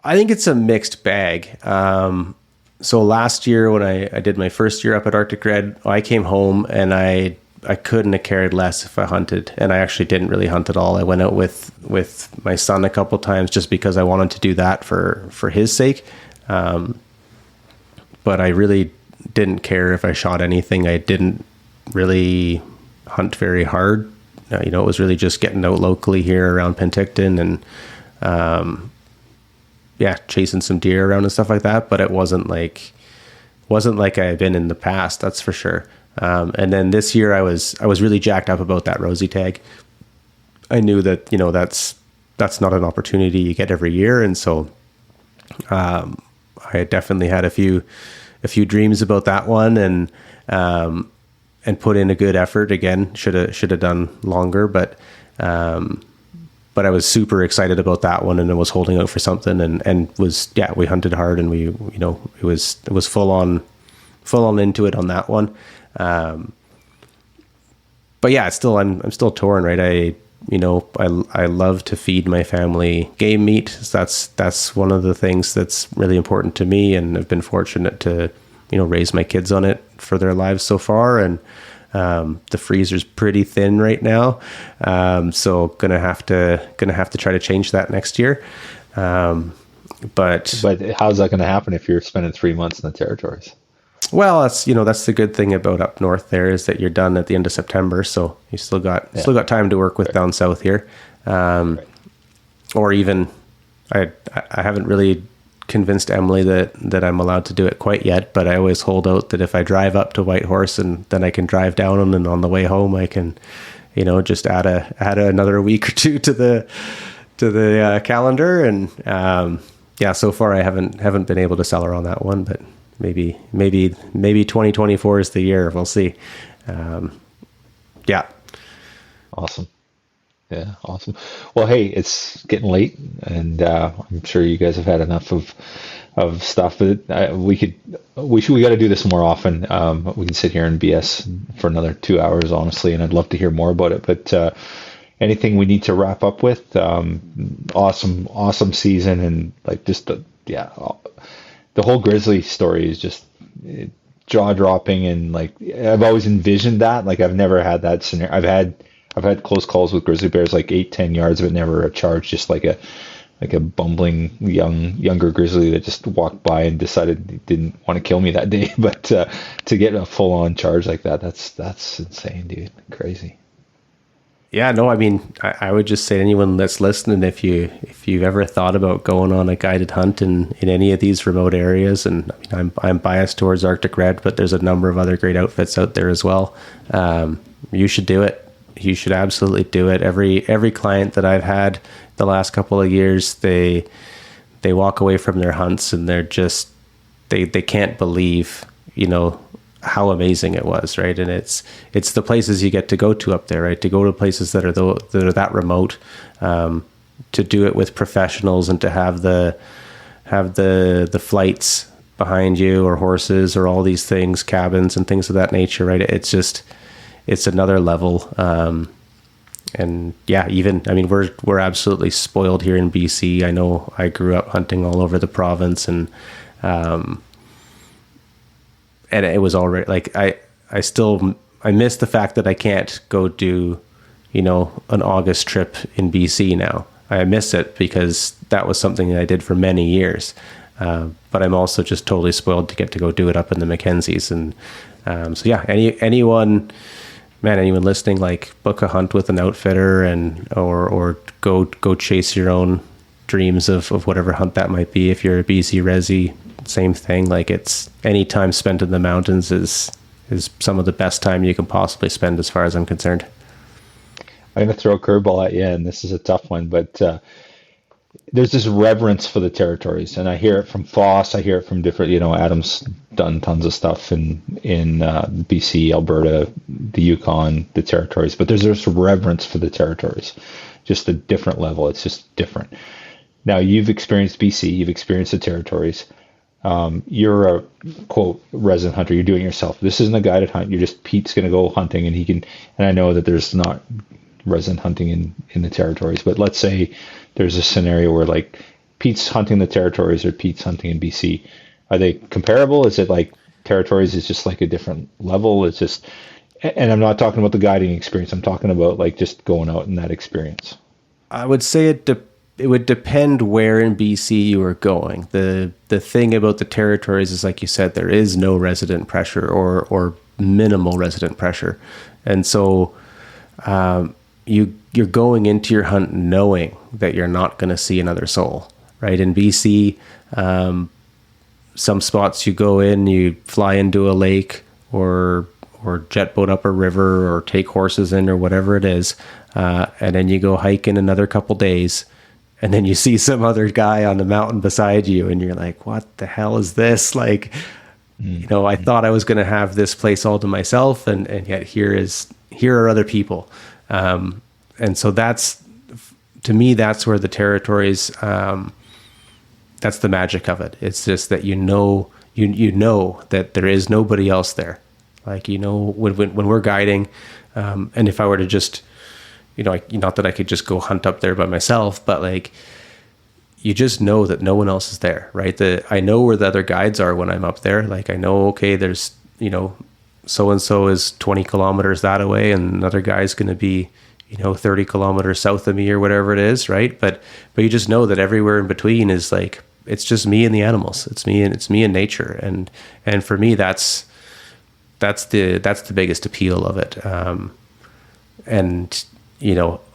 Speaker 3: I think it's a mixed bag. So last year when I did my first year up at Arctic Red, I came home and I couldn't have cared less if I hunted, and I actually didn't really hunt at all. I went out with my son a couple times just because I wanted to do that for his sake. But I really didn't care if I shot anything. I didn't really hunt very hard. It was really just getting out locally here around Penticton and chasing some deer around and stuff like that. But it wasn't like I've been in the past, that's for sure. And then this year I was really jacked up about that Rosie tag. I knew that that's not an opportunity you get every year, and so I definitely had a few dreams about that one, and put in a good effort. Again, should have done longer, but but I was super excited about that one, and I was holding out for something, and we hunted hard, and we, it was full on into it on that one. But yeah, I'm still torn, right? I love to feed my family game meat. So that's one of the things that's really important to me, and I've been fortunate to, raise my kids on it for their lives so far. And the freezer's pretty thin right now, so gonna have to try to change that next year. But
Speaker 2: how's that going to happen if you're spending 3 months in the territories?
Speaker 3: Well, that's the good thing about up north there is that you're done at the end of September, so you still got time to work with down south here. Or even I haven't really convinced Emily that I'm allowed to do it quite yet, but I always hold out that if I drive up to Whitehorse and then I can drive down and on the way home I can, just add another week or two to the calendar. And so far I haven't been able to sell her on that one, but maybe 2024 is the year. We'll see.
Speaker 2: Awesome. Yeah, awesome. Well, hey, it's getting late, and I'm sure you guys have had enough of stuff. But we got to do this more often. We can sit here and BS for another 2 hours, honestly, and I'd love to hear more about it. But anything we need to wrap up with? Awesome season, and like just the whole Grizzly story is just jaw dropping, and like I've always envisioned that. Like I've never had that scenario. I've had close calls with grizzly bears, like 8-10 yards, but never a charge. Just like a bumbling younger grizzly that just walked by and decided he didn't want to kill me that day. But to get a full on charge like that's insane, dude. Crazy.
Speaker 3: Yeah, no, I mean, I would just say to anyone that's listening, if you've ever thought about going on a guided hunt in any of these remote areas, and I mean, I'm biased towards Arctic Red, but there's a number of other great outfits out there as well. You should do it. You should absolutely do it. Every client that I've had the last couple of years, they walk away from their hunts and they're just they can't believe how amazing it was, right? And it's the places you get to go to up there, right? To go to places that are that remote, to do it with professionals, and to have the flights behind you, or horses, or all these things, cabins and things of that nature, right? It's another level. And yeah, we're absolutely spoiled here in BC. I know I grew up hunting all over the province, and it was already like, I miss the fact that I can't go do, an August trip in BC now. I miss it because that was something that I did for many years. But I'm also just totally spoiled to get to go do it up in the Mackenzies. And so yeah, anyone listening, like book a hunt with an outfitter, and or go chase your own dreams of whatever hunt that might be. If you're a BC resi, same thing. Like, it's any time spent in the mountains is some of the best time you can possibly spend, as far as I'm concerned.
Speaker 2: I'm going to throw a curveball at you, and this is a tough one, but there's this reverence for the territories, and I hear it from Foss. I hear it from different, Adam's done tons of stuff in BC, Alberta, the Yukon, the territories, but there's this reverence for the territories, just a different level. It's just different. Now, you've experienced BC, you've experienced the territories. You're a quote resident hunter. You're doing it yourself. This isn't a guided hunt. Pete's going to go hunting, and and I know that there's not resident hunting in the territories, but let's say there's a scenario where like Pete's hunting the territories or Pete's hunting in BC. Are they comparable? Is it like territories is just like a different level? It's just, and I'm not talking about the guiding experience. I'm talking about like just going out in that experience.
Speaker 3: I would say it would depend where in BC you were going. The thing about the territories is, like you said, there is no resident pressure or minimal resident pressure. And so you're going into your hunt knowing that you're not going to see another soul, right? In BC, some spots you go in, you fly into a lake or jet boat up a river or take horses in or whatever it is, and then you go hike in another couple days, and then you see some other guy on the mountain beside you, and you're like, what the hell is this? Like, I thought I was going to have this place all to myself, and yet here are other people. And so that's to me, that's where the territories, that's the magic of it. It's just that you know that there is nobody else there. Like, when we're guiding, and if I were to just, not that I could just go hunt up there by myself, but like, you just know that no one else is there, right? I know where the other guides are when I'm up there. Like, I know, okay, there's, so-and-so is 20 kilometers that away, and another guy's going to be, 30 kilometers south of me or whatever it is, right? But you just know that everywhere in between is like, it's just me and the animals. It's me and nature. And for me, that's the biggest appeal of it. And,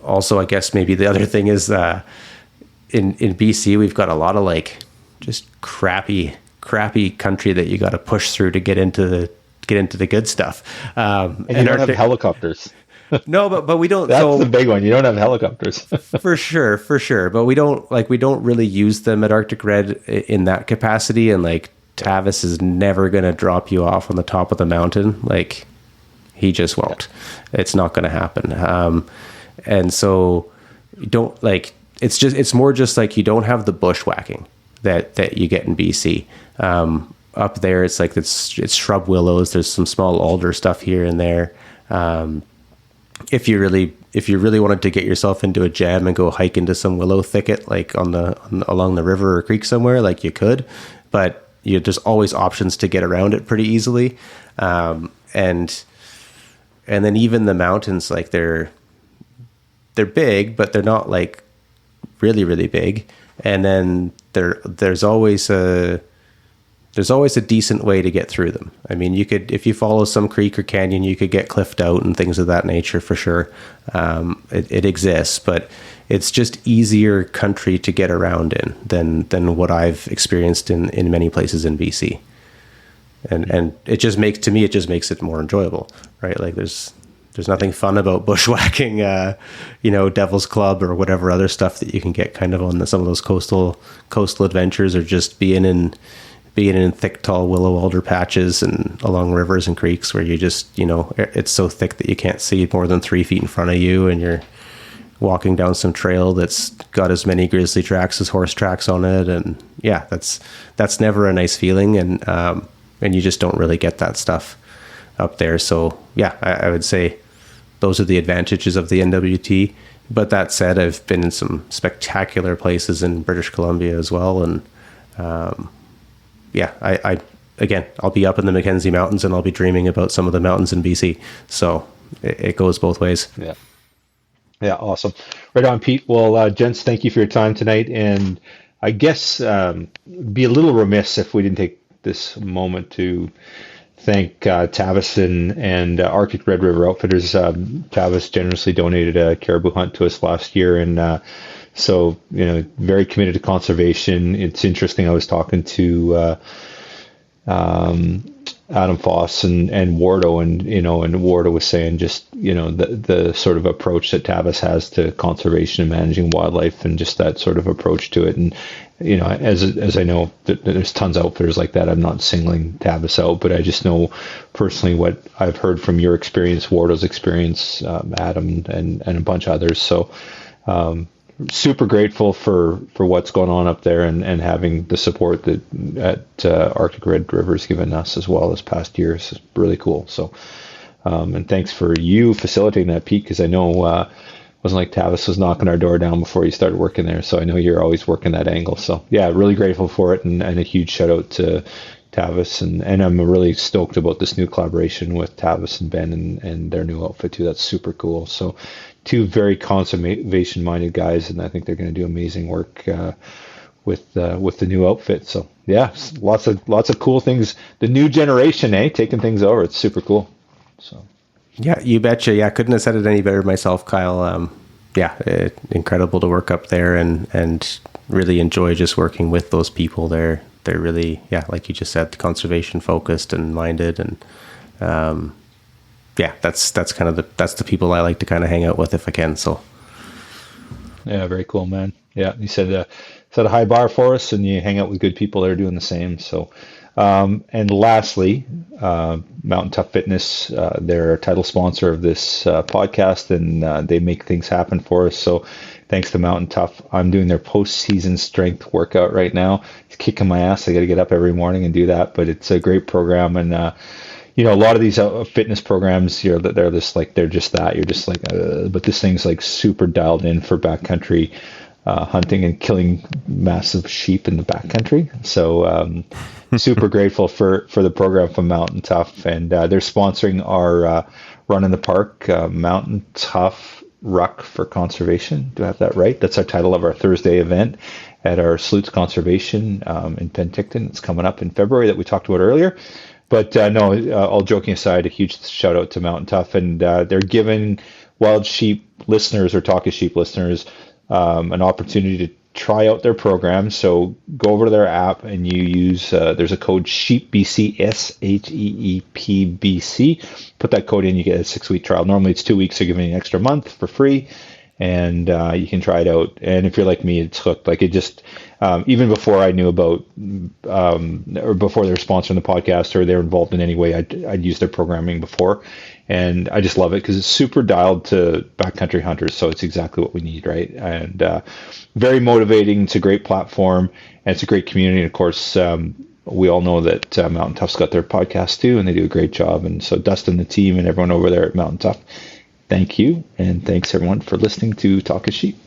Speaker 3: also I guess maybe the other thing is, in BC, we've got a lot of like just crappy country that you got to push through to get into the good stuff.
Speaker 2: And you don't have helicopters.
Speaker 3: No, but we don't.
Speaker 2: That's the big one. You don't have helicopters.
Speaker 3: for sure. But we don't really use them at Arctic Red in that capacity. And like Tavis is never going to drop you off on the top of the mountain. Like, he just won't. It's not going to happen. And so you don't like. It's more just like you don't have the bushwhacking that you get in BC. Up there, it's like it's shrub willows. There's some small alder stuff here and there. If you really wanted to get yourself into a jam and go hike into some willow thicket, like along the river or creek somewhere, like you could, but there's always options to get around it pretty easily. And then even the mountains, like they're big, but they're not like really, really big. And then there's always a decent way to get through them. I mean, you could, if you follow some creek or canyon, you could get cliffed out and things of that nature for sure. It exists, but it's just easier country to get around in than what I've experienced in many places in BC. And it just makes it more enjoyable, right? Like there's nothing fun about bushwhacking, Devil's Club or whatever other stuff that you can get kind of on some of those coastal adventures, or just being in thick, tall willow alder patches and along rivers and creeks where you just, it's so thick that you can't see more than 3 feet in front of you, and you're walking down some trail that's got as many grizzly tracks as horse tracks on it. And yeah, that's never a nice feeling. And you just don't really get that stuff up there. So yeah, I would say those are the advantages of the NWT. But that said, I've been in some spectacular places in British Columbia as well. And, yeah, I'll be up in the Mackenzie Mountains, and I'll be dreaming about some of the mountains in BC. So it goes both ways.
Speaker 2: Yeah. Yeah. Awesome. Right on, Pete. Well, gents, thank you for your time tonight. And I guess, be a little remiss if we didn't take this moment to thank Tavis and Arctic Red River Outfitters. Tavis generously donated a caribou hunt to us last year, and so very committed to conservation. It's interesting. I was talking to Adam Foss and Wardo, and Wardo was saying just the sort of approach that Tavis has to conservation and managing wildlife, and just that sort of approach to it. And as I know that there's tons of outfitters like that. I'm not singling Tavis out, but I just know personally what I've heard from your experience, Wardo's experience, Adam, and a bunch of others. So super grateful for what's going on up there, and having the support that Arctic Red River's given us as well this past year is really cool. So and thanks for you facilitating that, Pete, because I know wasn't like Tavis was knocking our door down before you started working there. So I know you're always working that angle. So yeah, really grateful for it, and a huge shout out to Tavis, and I'm really stoked about this new collaboration with Tavis and Ben and their new outfit too. That's super cool. So two very conservation minded guys, and I think they're going to do amazing work with the new outfit. So yeah, lots of cool things. The new generation, taking things over. It's super cool. So
Speaker 3: yeah, you betcha. Yeah, couldn't have said it any better myself, Kyle. Incredible to work up there, and really enjoy just working with those people. They're really, like you just said, conservation focused and minded, and that's kind of that's the people I like to kind of hang out with if I can. So
Speaker 2: yeah, very cool, man. Yeah, you set a high bar for us, and you hang out with good people that are doing the same. So And lastly, Mountain Tough Fitness, they're a title sponsor of this podcast, and they make things happen for us. So thanks to Mountain Tough, I'm doing their postseason strength workout right now. It's kicking my ass. I got to get up every morning and do that, but it's a great program. And a lot of these fitness programs, they're just that. You're just like, but this thing's like super dialed in for backcountry hunting and killing massive sheep in the backcountry. So super grateful for the program from Mountain Tough, and they're sponsoring our run in the park, Mountain Tough Ruck for Conservation. Do I have that right? That's our title of our Thursday event at our Sleuths Conservation in Penticton. It's coming up in February that we talked about earlier. But no, all joking aside, a huge shout out to Mountain Tough, and they're giving wild sheep listeners or talk of sheep listeners an opportunity to try out their program. So go over to their app and you use, there's a code SHEEPBC, SHEEPBC. Put that code in, you get a 6-week trial. Normally it's 2 weeks, so giving you an extra month for free. And you can try it out. And if you're like me, it's hooked. Like it just, even before I knew about, or before they were sponsoring the podcast or they're involved in any way, I'd used their programming before. And I just love it because it's super dialed to backcountry hunters. So it's exactly what we need, right? And very motivating. It's a great platform and it's a great community. And of course, we all know that Mountain Tough's got their podcast too, and they do a great job. And so Dustin, the team, and everyone over there at Mountain Tough, thank you. And thanks everyone for listening to Talk of Sheep.